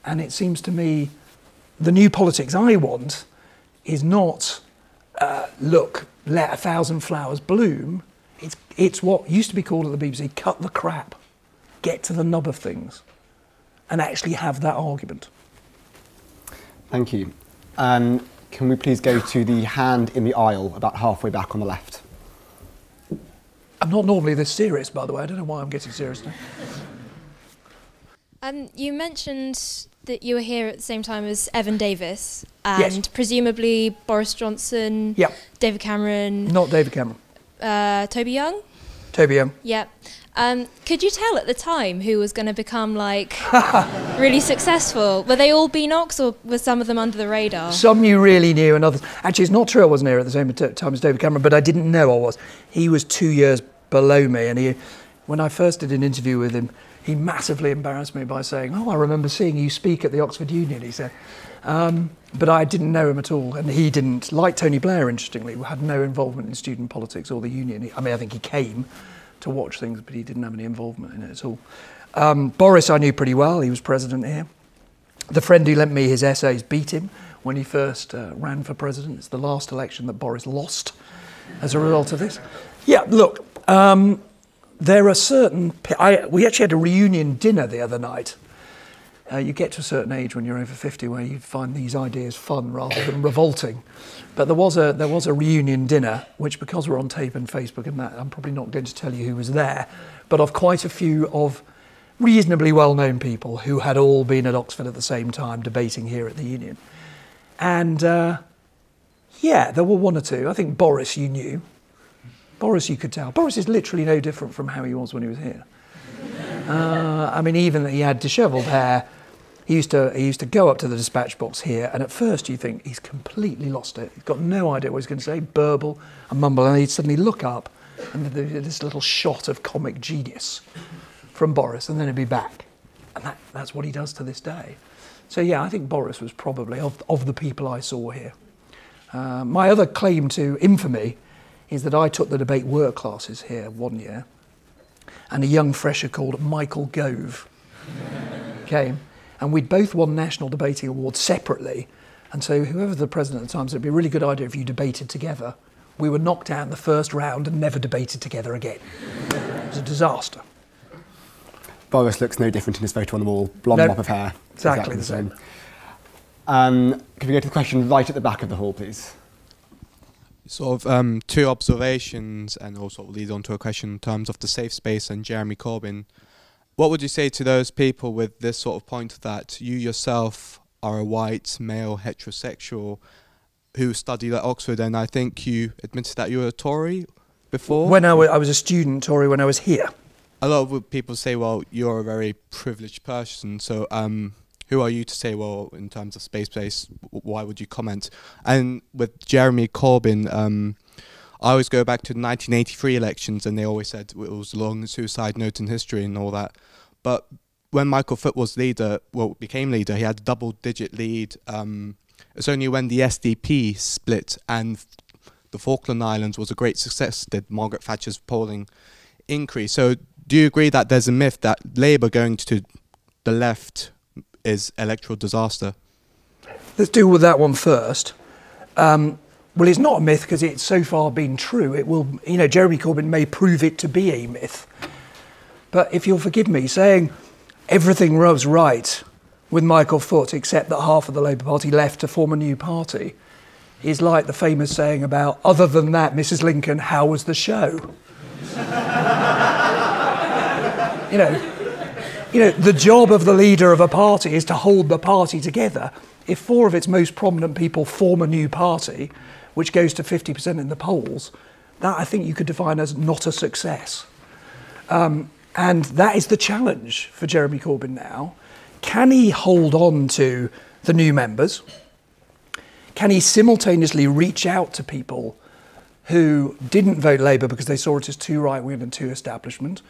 And it seems to me the new politics I want is not, look, let 1,000 flowers bloom. It's what used to be called at the BBC, cut the crap, get to the nub of things, and actually have that argument. Thank you. Can we please go to the hand in the aisle about halfway back on the left? I'm not normally this serious, by the way. I don't know why I'm getting serious now. You mentioned that you were here at the same time as Evan Davis, and Yes. presumably Boris Johnson, Yep. David Cameron, Not David Cameron. Toby Young. Toby Young. Yeah. Could you tell at the time who was going to become like really successful? Were they all BNOX, or were some of them under the radar? Some you really knew, and others. Actually, it's not true I wasn't here at the same time as David Cameron, but I didn't know I was. He was 2 years below me, and when I first did an interview with him, he massively embarrassed me by saying, "Oh, I remember seeing you speak at the Oxford Union," he said. But I didn't know him at all, and he didn't, like Tony Blair, interestingly, had no involvement in student politics or the union. I mean, I think he came to watch things, but he didn't have any involvement in it at all. Boris I knew pretty well. He was president here. The friend who lent me his essays beat him when he first ran for president. It's the last election that Boris lost as a result of this. Yeah, look, there are certain... we actually had a reunion dinner the other night. You get to a certain age when you're over 50 where you find these ideas fun rather than revolting. But there was a reunion dinner, which, because we're on tape and Facebook and that, I'm probably not going to tell you who was there, but of quite a few of reasonably well-known people who had all been at Oxford at the same time debating here at the Union. And yeah, there were one or two. I think Boris you knew. Boris you could tell. Boris is literally no different from how he was when he was here. I mean, even that he had dishevelled hair. He used to go up to the dispatch box here, and at first you think he's completely lost it. He's got no idea what he's going to say, burble and mumble, and he'd suddenly look up, and this little shot of comic genius from Boris, and then he'd be back. And that's what he does to this day. So yeah, I think Boris was probably, of the people I saw here. My other claim to infamy is that I took the debate work classes here one year, and a young fresher called Michael Gove came. And we'd both won National Debating Awards separately. And so whoever the president at the time said, it'd be a really good idea if you debated together. We were knocked out in the first round and never debated together again. It was a disaster. Boris looks no different in his photo on the wall. Blonde mop of hair. Exactly the same. Can we go to the question right at the back of the hall, please? Sort of 2 observations, and also lead on to a question in terms of the safe space and Jeremy Corbyn. What would you say to those people with this sort of point that you yourself are a white, male, heterosexual who studied at Oxford, and I think you admitted that you were a Tory before? When I was a student Tory when I was here. A lot of people say, well, you're a very privileged person, so who are you to say, well, in terms of space, why would you comment? And with Jeremy Corbyn, I always go back to the 1983 elections, and they always said it was the longest suicide note in history and all that. But when Michael Foot was became leader, he had a double-digit lead. It's only when the SDP split and the Falkland Islands was a great success did Margaret Thatcher's polling increase. So do you agree that there's a myth that Labour going to the left is electoral disaster? Let's deal with that one first. Well, it's not a myth because it's so far been true. It will, you know, Jeremy Corbyn may prove it to be a myth. But if you'll forgive me, saying everything was right with Michael Foot except that half of the Labour Party left to form a new party is like the famous saying about, other than that, Mrs. Lincoln, how was the show? You know, the job of the leader of a party is to hold the party together. If 4 of its most prominent people form a new party, which goes to 50% in the polls, that I think you could define as not a success. And that is the challenge for Jeremy Corbyn now. Can he hold on to the new members? Can he simultaneously reach out to people who didn't vote Labour because they saw it as too right-wing and too establishment,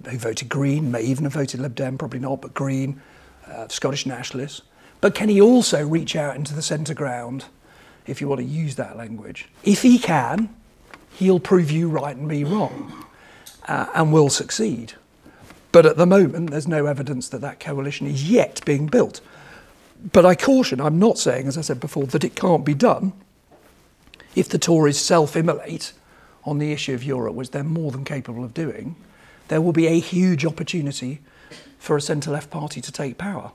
who voted Green, may even have voted Lib Dem, probably not, but Green, Scottish nationalists. But can he also reach out into the centre ground, if you want to use that language? If he can, he'll prove you right and me wrong, and will succeed. But at the moment, there's no evidence that that coalition is yet being built. But I caution, I'm not saying, as I said before, that it can't be done if the Tories self-immolate on the issue of Europe, which they're more than capable of doing. There will be a huge opportunity for a centre-left party to take power.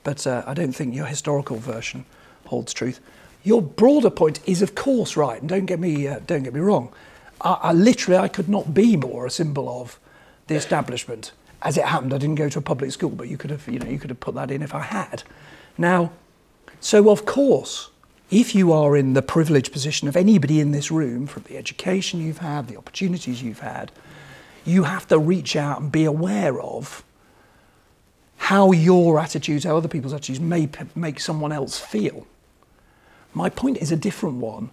But I don't think your historical version holds truth. Your broader point is, of course, right, and don't get me wrong. I could not be more a symbol of the establishment. As it happened, I didn't go to a public school, but you could have put that in if I had. Now, so of course, if you are in the privileged position of anybody in this room, from the education you've had, the opportunities you've had, you have to reach out and be aware of how your attitudes, how other people's attitudes may make someone else feel. My point is a different one.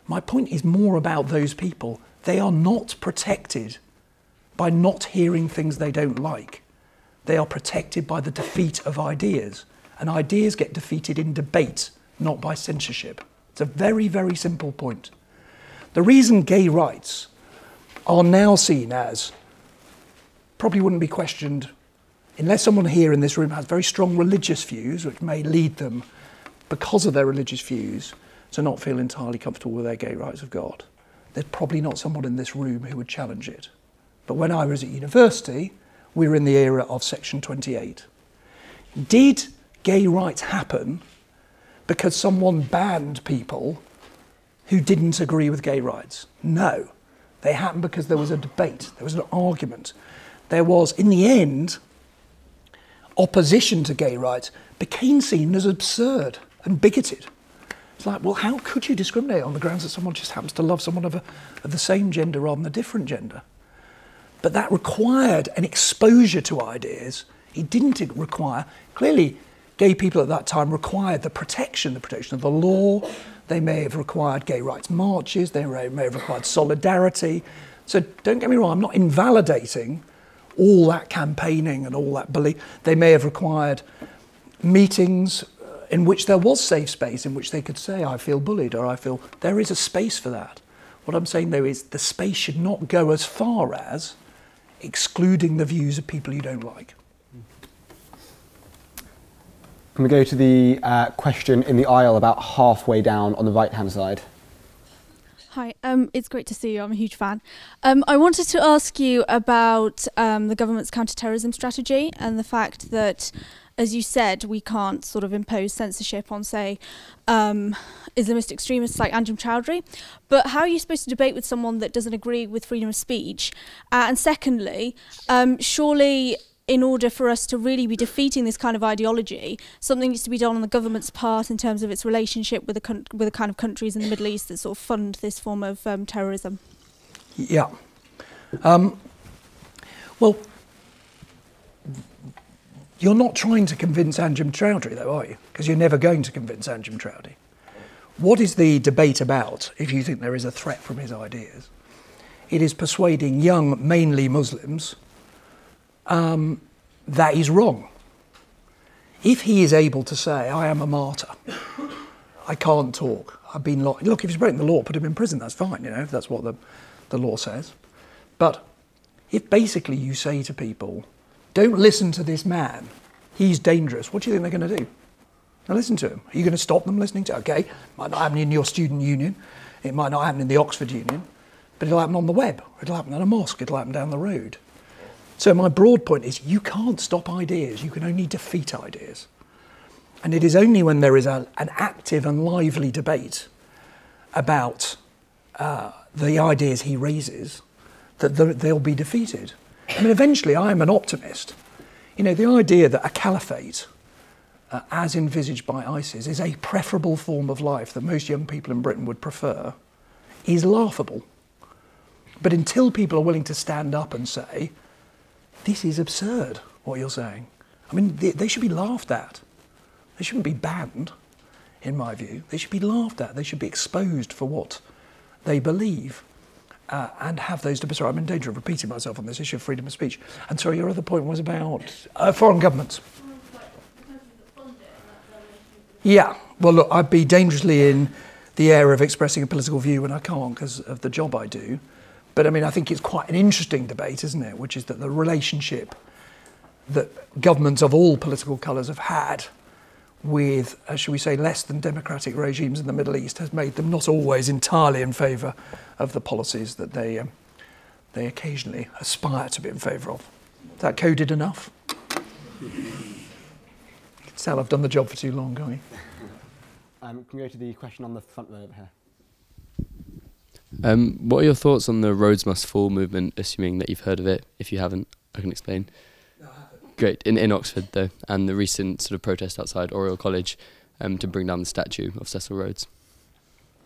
My point is more about those people. They are not protected by not hearing things they don't like. They are protected by the defeat of ideas. And ideas get defeated in debate, not by censorship. It's a very, very simple point. The reason gay rights are now seen as, probably wouldn't be questioned, unless someone here in this room has very strong religious views, which may lead them, because of their religious views, to not feel entirely comfortable with their gay rights of God. There's probably not someone in this room who would challenge it. But when I was at university, we were in the era of Section 28. Did gay rights happen because someone banned people who didn't agree with gay rights? No. They happened because there was a debate, there was an argument. There was, in the end, opposition to gay rights became seen as absurd and bigoted. It's like, well, how could you discriminate on the grounds that someone just happens to love someone of the same gender rather than a different gender? But that required an exposure to ideas. It didn't require, clearly, gay people at that time required the protection of the law. They may have required gay rights marches. They may have required solidarity. So don't get me wrong, I'm not invalidating all that campaigning and all that belief. They may have required meetings in which there was safe space, in which they could say, I feel bullied, or I feel... There is a space for that. What I'm saying, though, is the space should not go as far as excluding the views of people you don't like. Can we go to the question in the aisle about halfway down on the right-hand side? Hi, it's great to see you. I'm a huge fan. I wanted to ask you about the government's counter-terrorism strategy and the fact that, as you said, we can't sort of impose censorship on, say, Islamist extremists like Anjem Choudhury. But how are you supposed to debate with someone that doesn't agree with freedom of speech? And secondly, surely, in order for us to really be defeating this kind of ideology, something needs to be done on the government's part in terms of its relationship with the kind of countries in the Middle East that sort of fund this form of terrorism. Yeah. Well, you're not trying to convince Anjem Choudhury, though, are you? Because you're never going to convince Anjem Choudhury. What is the debate about, if you think there is a threat from his ideas? It is persuading young, mainly Muslims, that he's wrong. If he is able to say, I am a martyr, I can't talk, I've been locked. Look, if he's breaking the law, put him in prison, that's fine, if that's what the law says. But if basically you say to people, don't listen to this man, he's dangerous, what do you think they're going to do? Now listen to them. Are you going to stop them listening to? Okay, might not happen in your student union, it might not happen in the Oxford Union, but it'll happen on the web, it'll happen at a mosque, it'll happen down the road. So my broad point is you can't stop ideas, you can only defeat ideas. And it is only when there is an active and lively debate about the ideas he raises that they'll be defeated. I mean, eventually I am an optimist. You know, the idea that a caliphate, as envisaged by ISIS, is a preferable form of life that most young people in Britain would prefer, is laughable. But until people are willing to stand up and say, this is absurd, what you're saying. I mean, they should be laughed at. They shouldn't be banned, in my view. They should be laughed at. They should be exposed for what they believe and have those debates. Sorry, I'm in danger of repeating myself on this issue of freedom of speech. And sorry, your other point was about foreign governments. Yeah, well, look, I'd be dangerously in the area of expressing a political view when I can't because of the job I do. But I mean, I think it's quite an interesting debate, isn't it? Which is that the relationship that governments of all political colours have had with, shall we say, less than democratic regimes in the Middle East has made them not always entirely in favour of the policies that they occasionally aspire to be in favour of. Is that coded enough? You can tell I've done the job for too long, can't you? Can we go to the question on the front row over here? What are your thoughts on the Rhodes Must Fall movement, assuming that you've heard of it? If you haven't, I can explain. No, I haven't. Great. In Oxford, though, and the recent sort of protest outside Oriel College to bring down the statue of Cecil Rhodes.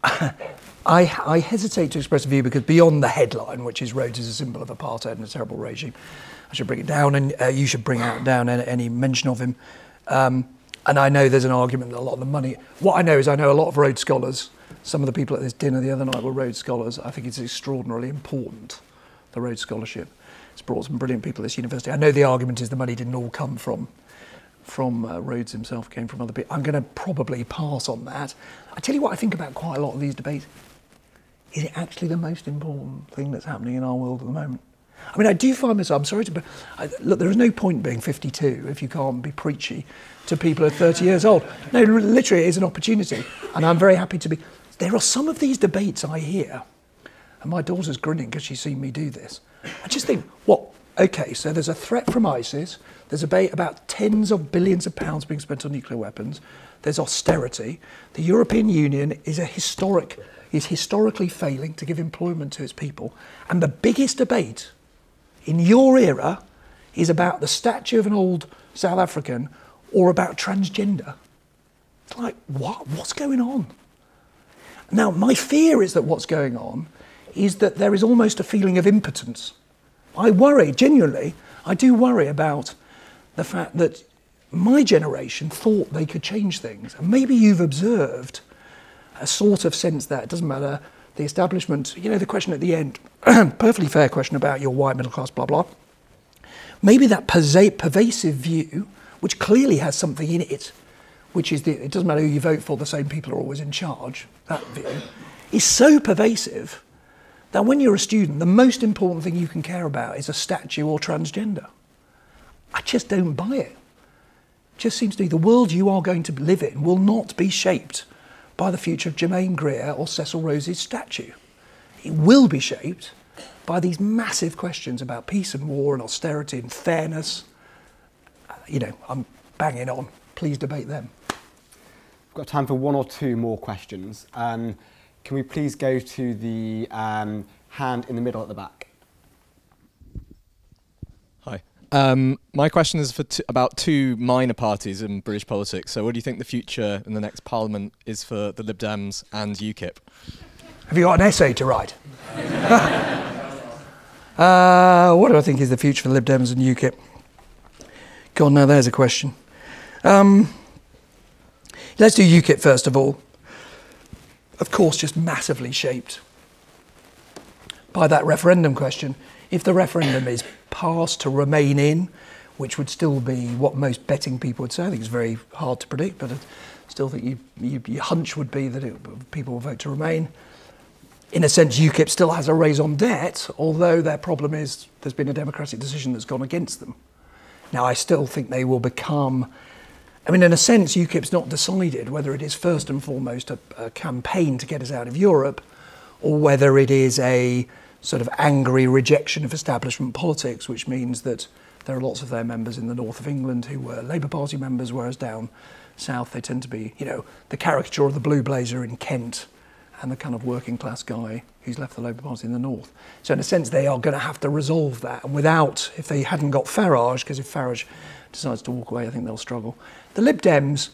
I hesitate to express a view because beyond the headline, which is Rhodes is a symbol of apartheid and a terrible regime, I should bring it down, and you should bring down any mention of him. And I know there's an argument that a lot of the money... What I know is I know a lot of Rhodes scholars. Some of the people at this dinner the other night were Rhodes scholars. I think it's extraordinarily important, the Rhodes Scholarship. It's brought some brilliant people to this university. I know the argument is the money didn't all come from Rhodes himself, came from other people. I'm going to probably pass on that. I tell you what I think about quite a lot of these debates. Is it actually the most important thing that's happening in our world at the moment? I mean, I do find myself, I'm sorry to... Look, there is no point being 52 if you can't be preachy to people who are 30 years old. No, literally, it is an opportunity. And I'm very happy to be... There are some of these debates I hear, and my daughter's grinning because she's seen me do this. I just think, what? Okay, so there's a threat from ISIS. There's a debate about tens of billions of pounds being spent on nuclear weapons. There's austerity. The European Union is historically failing to give employment to its people. And the biggest debate in your era is about the statue of an old South African or about transgender. It's like, what? What's going on? Now, my fear is that what's going on is that there is almost a feeling of impotence. I worry, genuinely, I do worry about the fact that my generation thought they could change things. And maybe you've observed a sort of sense that it doesn't matter, the establishment, you know, the question at the end, perfectly fair question about your white middle class, blah, blah. Maybe that pervasive view, which clearly has something in it, which is it doesn't matter who you vote for, the same people are always in charge, that view, is so pervasive that when you're a student, the most important thing you can care about is a statue or transgender. I just don't buy it. It just seems to me the world you are going to live in will not be shaped by the future of Germaine Greer or Cecil Rhodes' statue. It will be shaped by these massive questions about peace and war and austerity and fairness. You know, I'm banging on. Please debate them. We've got time for one or two more questions. Can we please go to the hand in the middle at the back? Hi. My question is about two minor parties in British politics. So what do you think the future in the next parliament is for the Lib Dems and UKIP? Have you got an essay to write? What do I think is the future for the Lib Dems and UKIP? God, now there's a question. Let's do UKIP first of all. Of course, just massively shaped by that referendum question. If the referendum is passed to remain in, which would still be what most betting people would say, I think it's very hard to predict, but I still think your hunch would be that people will vote to remain. In a sense, UKIP still has a raison d'etre, although their problem is there's been a democratic decision that's gone against them. Now, I still think they will become I mean, in a sense, UKIP's not decided whether it is first and foremost a campaign to get us out of Europe, or whether it is a sort of angry rejection of establishment politics, which means that there are lots of their members in the north of England who were Labour Party members, whereas down south they tend to be, you know, the caricature of the blue blazer in Kent and the kind of working class guy who's left the Labour Party in the north. So in a sense they are going to have to resolve that, and without, if they hadn't got Farage, because if Farage decides to walk away, I think they'll struggle. The Lib Dems,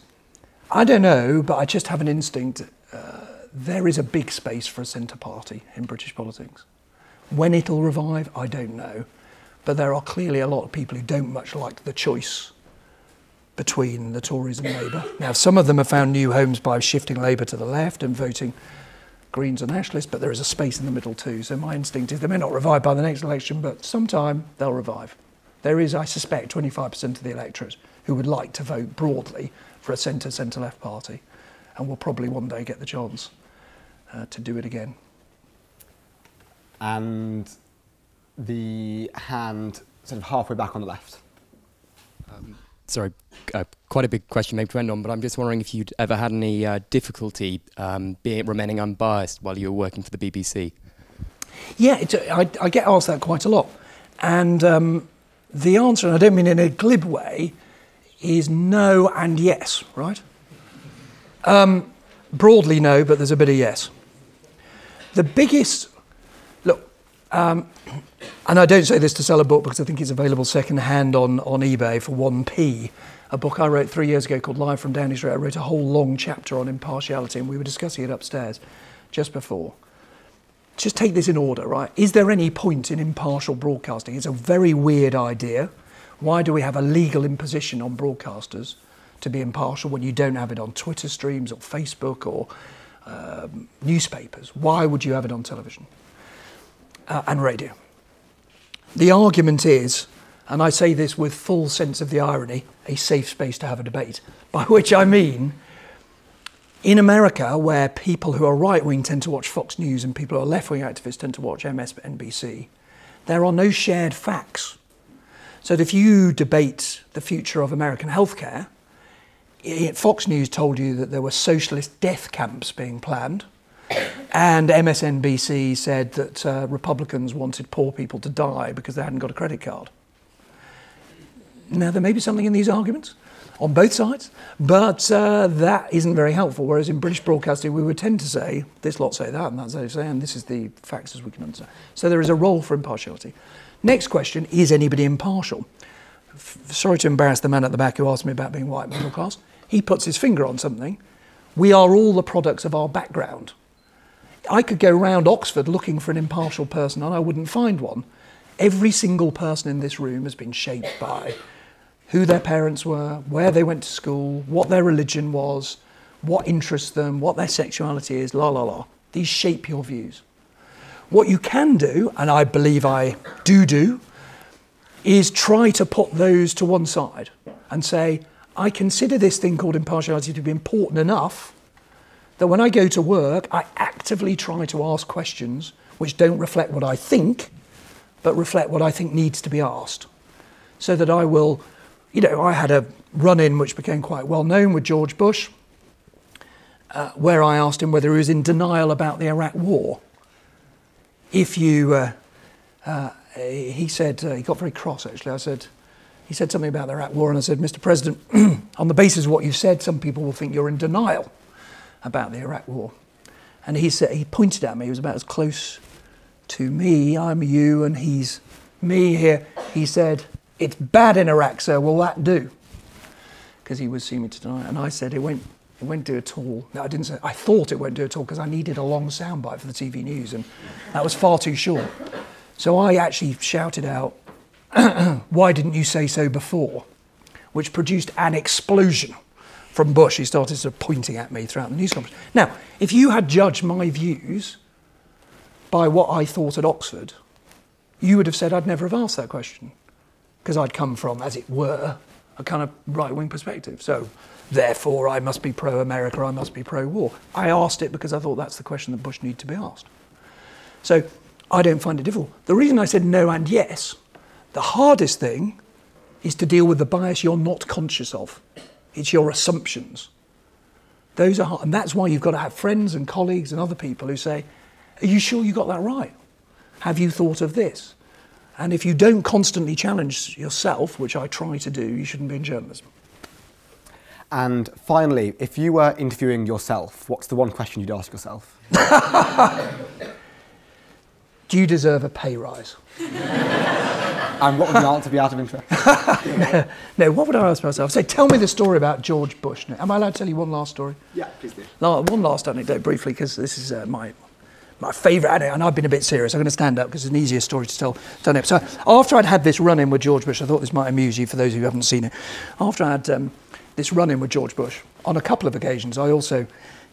I don't know, but I just have an instinct, there is a big space for a centre party in British politics. When it'll revive, I don't know. But there are clearly a lot of people who don't much like the choice between the Tories and Labour. Now, some of them have found new homes by shifting Labour to the left and voting Greens and Nationalists, but there is a space in the middle too. So my instinct is they may not revive by the next election, but sometime they'll revive. There is, I suspect, 25% of the electorate who would like to vote broadly for a centre-left party, and will probably one day get the chance to do it again. And the hand sort of halfway back on the left. Sorry, quite a big question maybe to end on, but I'm just wondering if you'd ever had any difficulty remaining unbiased while you were working for the BBC. Yeah, I get asked that quite a lot. And the answer, and I don't mean in a glib way, is no and yes, right? Broadly no, but there's a bit of yes. The biggest, look, and I don't say this to sell a book because I think it's available second-hand on eBay for 1p, a book I wrote 3 years ago called Live from Downing Street. I wrote a whole long chapter on impartiality, and we were discussing it upstairs just before. Just take this in order, right? Is there any point in impartial broadcasting? It's a very weird idea. Why do we have a legal imposition on broadcasters to be impartial when you don't have it on Twitter streams or Facebook or newspapers? Why would you have it on television and radio? The argument is, and I say this with full sense of the irony, a safe space to have a debate, by which I mean, in America, where people who are right-wing tend to watch Fox News and people who are left-wing activists tend to watch MSNBC, there are no shared facts. So that if you debate the future of American healthcare, Fox News told you that there were socialist death camps being planned, and MSNBC said that Republicans wanted poor people to die because they hadn't got a credit card. Now, there may be something in these arguments on both sides, but that isn't very helpful, whereas in British broadcasting we would tend to say, this lot say that, and that's what they say, and this is the facts as we can understand. So there is a role for impartiality. Next question, is anybody impartial? Sorry to embarrass the man at the back who asked me about being white middle class. He puts his finger on something. We are all the products of our background. I could go round Oxford looking for an impartial person and I wouldn't find one. Every single person in this room has been shaped by who their parents were, where they went to school, what their religion was, what interests them, what their sexuality is, la la la. These shape your views. What you can do, and I believe I do, is try to put those to one side and say, I consider this thing called impartiality to be important enough that when I go to work, I actively try to ask questions which don't reflect what I think, but reflect what I think needs to be asked. So that I will, you know, I had a run-in which became quite well known with George Bush, where I asked him whether he was in denial about the Iraq War. If you, he said, he got very cross actually, he said something about the Iraq War and I said, Mr. President, on the basis of what you said, some people will think you're in denial about the Iraq War. And he said, he pointed at me, he was about as close to me, I'm you and he's me here. He said, it's bad in Iraq, sir, will that do? Because he was seeming to deny it. And I said, it won't do at all. No, I didn't say, I thought it won't do at all because I needed a long soundbite for the TV news and that was far too short. So I actually shouted out, why didn't you say so before? Which produced an explosion from Bush. He started sort of pointing at me throughout the news conference. Now, if you had judged my views by what I thought at Oxford, you would have said I'd never have asked that question because I'd come from, as it were, a kind of right-wing perspective. So, therefore, I must be pro-America, I must be pro-war. I asked it because I thought that's the question that Bush needed to be asked. So, I don't find it difficult. The reason I said no and yes, the hardest thing is to deal with the bias you're not conscious of. It's your assumptions. Those are hard, and that's why you've got to have friends and colleagues and other people who say, are you sure you got that right? Have you thought of this? And if you don't constantly challenge yourself, which I try to do, you shouldn't be in journalism. And finally, if you were interviewing yourself, what's the one question you'd ask yourself? Do you deserve a pay rise? And what would the answer be out of interest? No, what would I ask myself? Say, tell me the story about George Bush. Am I allowed to tell you one last story? Yeah, please do. One last anecdote briefly, because this is my favourite anecdote, and I've been a bit serious. I'm going to stand up because it's an easier story to tell. So after I'd had this run-in with George Bush, I thought this might amuse you for those who haven't seen it. After I had this run-in with George Bush, on a couple of occasions,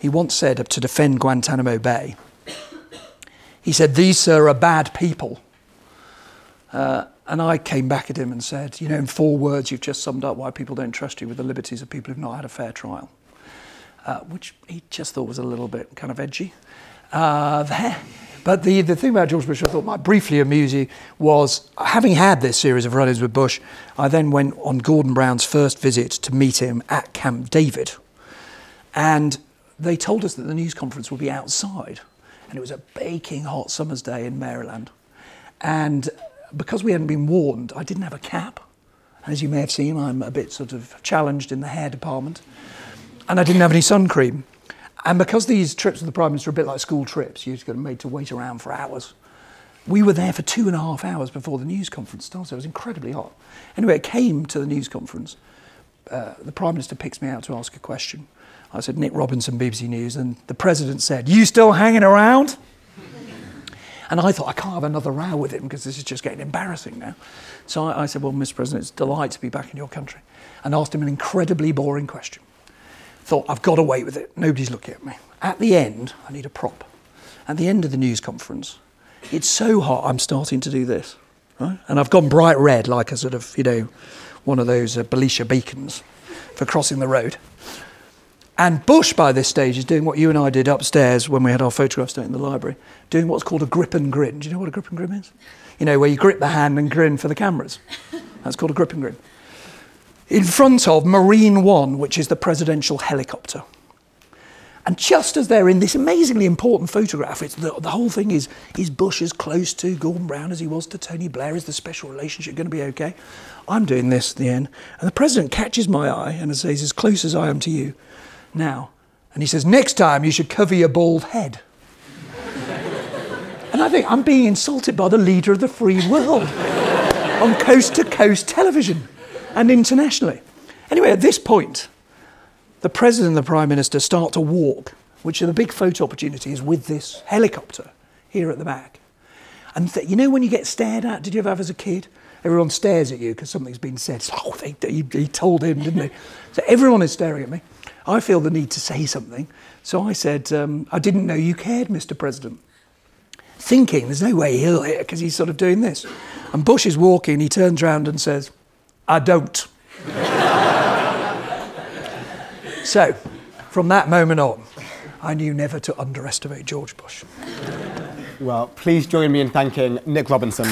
he once said to defend Guantanamo Bay, he said, "These, sir, are bad people." And I came back at him and said, in 4 words, you've just summed up why people don't trust you with the liberties of people who've not had a fair trial, which he just thought was a little bit kind of edgy there. But the thing about George Bush I thought might briefly amuse you was, having had this series of run-ins with Bush, I then went on Gordon Brown's first visit to meet him at Camp David. And they told us that the news conference would be outside. And it was a baking hot summer's day in Maryland. And because we hadn't been warned, I didn't have a cap. And as you may have seen, I'm a bit sort of challenged in the hair department. And I didn't have any sun cream. And because these trips with the Prime Minister are a bit like school trips, you just got made to wait around for hours, we were there for 2.5 hours before the news conference started. It was incredibly hot. Anyway, it came to the news conference. The Prime Minister picks me out to ask a question. I said, Nick Robinson, BBC News, and the President said, "You still hanging around?" And I thought, I can't have another row with him because this is just getting embarrassing now. So I said, "Well, Mr. President, it's a delight to be back in your country." And asked him an incredibly boring question. Thought, I've got away with it. Nobody's looking at me. At the end, I need a prop. At the end of the news conference, it's so hot, I'm starting to do this. Right? And I've gone bright red, like a sort of, one of those Belisha beacons for crossing the road. And Bush, by this stage, is doing what you and I did upstairs when we had our photographs done in the library, doing what's called a grip and grin. Do you know what a grip and grin is? Where you grip the hand and grin for the cameras. That's called a grip and grin. In front of Marine One, which is the presidential helicopter. And just as they're in this amazingly important photograph, it's the whole thing is Bush as close to Gordon Brown as he was to Tony Blair? Is the special relationship going to be okay? I'm doing this at the end. And the president catches my eye and says, "As close as I am to you now." And he says, "Next time you should cover your bald head." And I think I'm being insulted by the leader of the free world on coast-to-coast television and internationally. Anyway, at this point, the President and the Prime Minister start to walk, which are the big photo opportunities with this helicopter here at the back. And when you get stared at, did you ever have as a kid? Everyone stares at you because something's been said. Oh, he told him, didn't he? So everyone is staring at me. I feel the need to say something. So I said, "I didn't know you cared, Mr. President." Thinking, there's no way he'll hear because he's sort of doing this. And Bush is walking, he turns round and says, "I don't." So, from that moment on, I knew never to underestimate George Bush. Well, please join me in thanking Nick Robinson.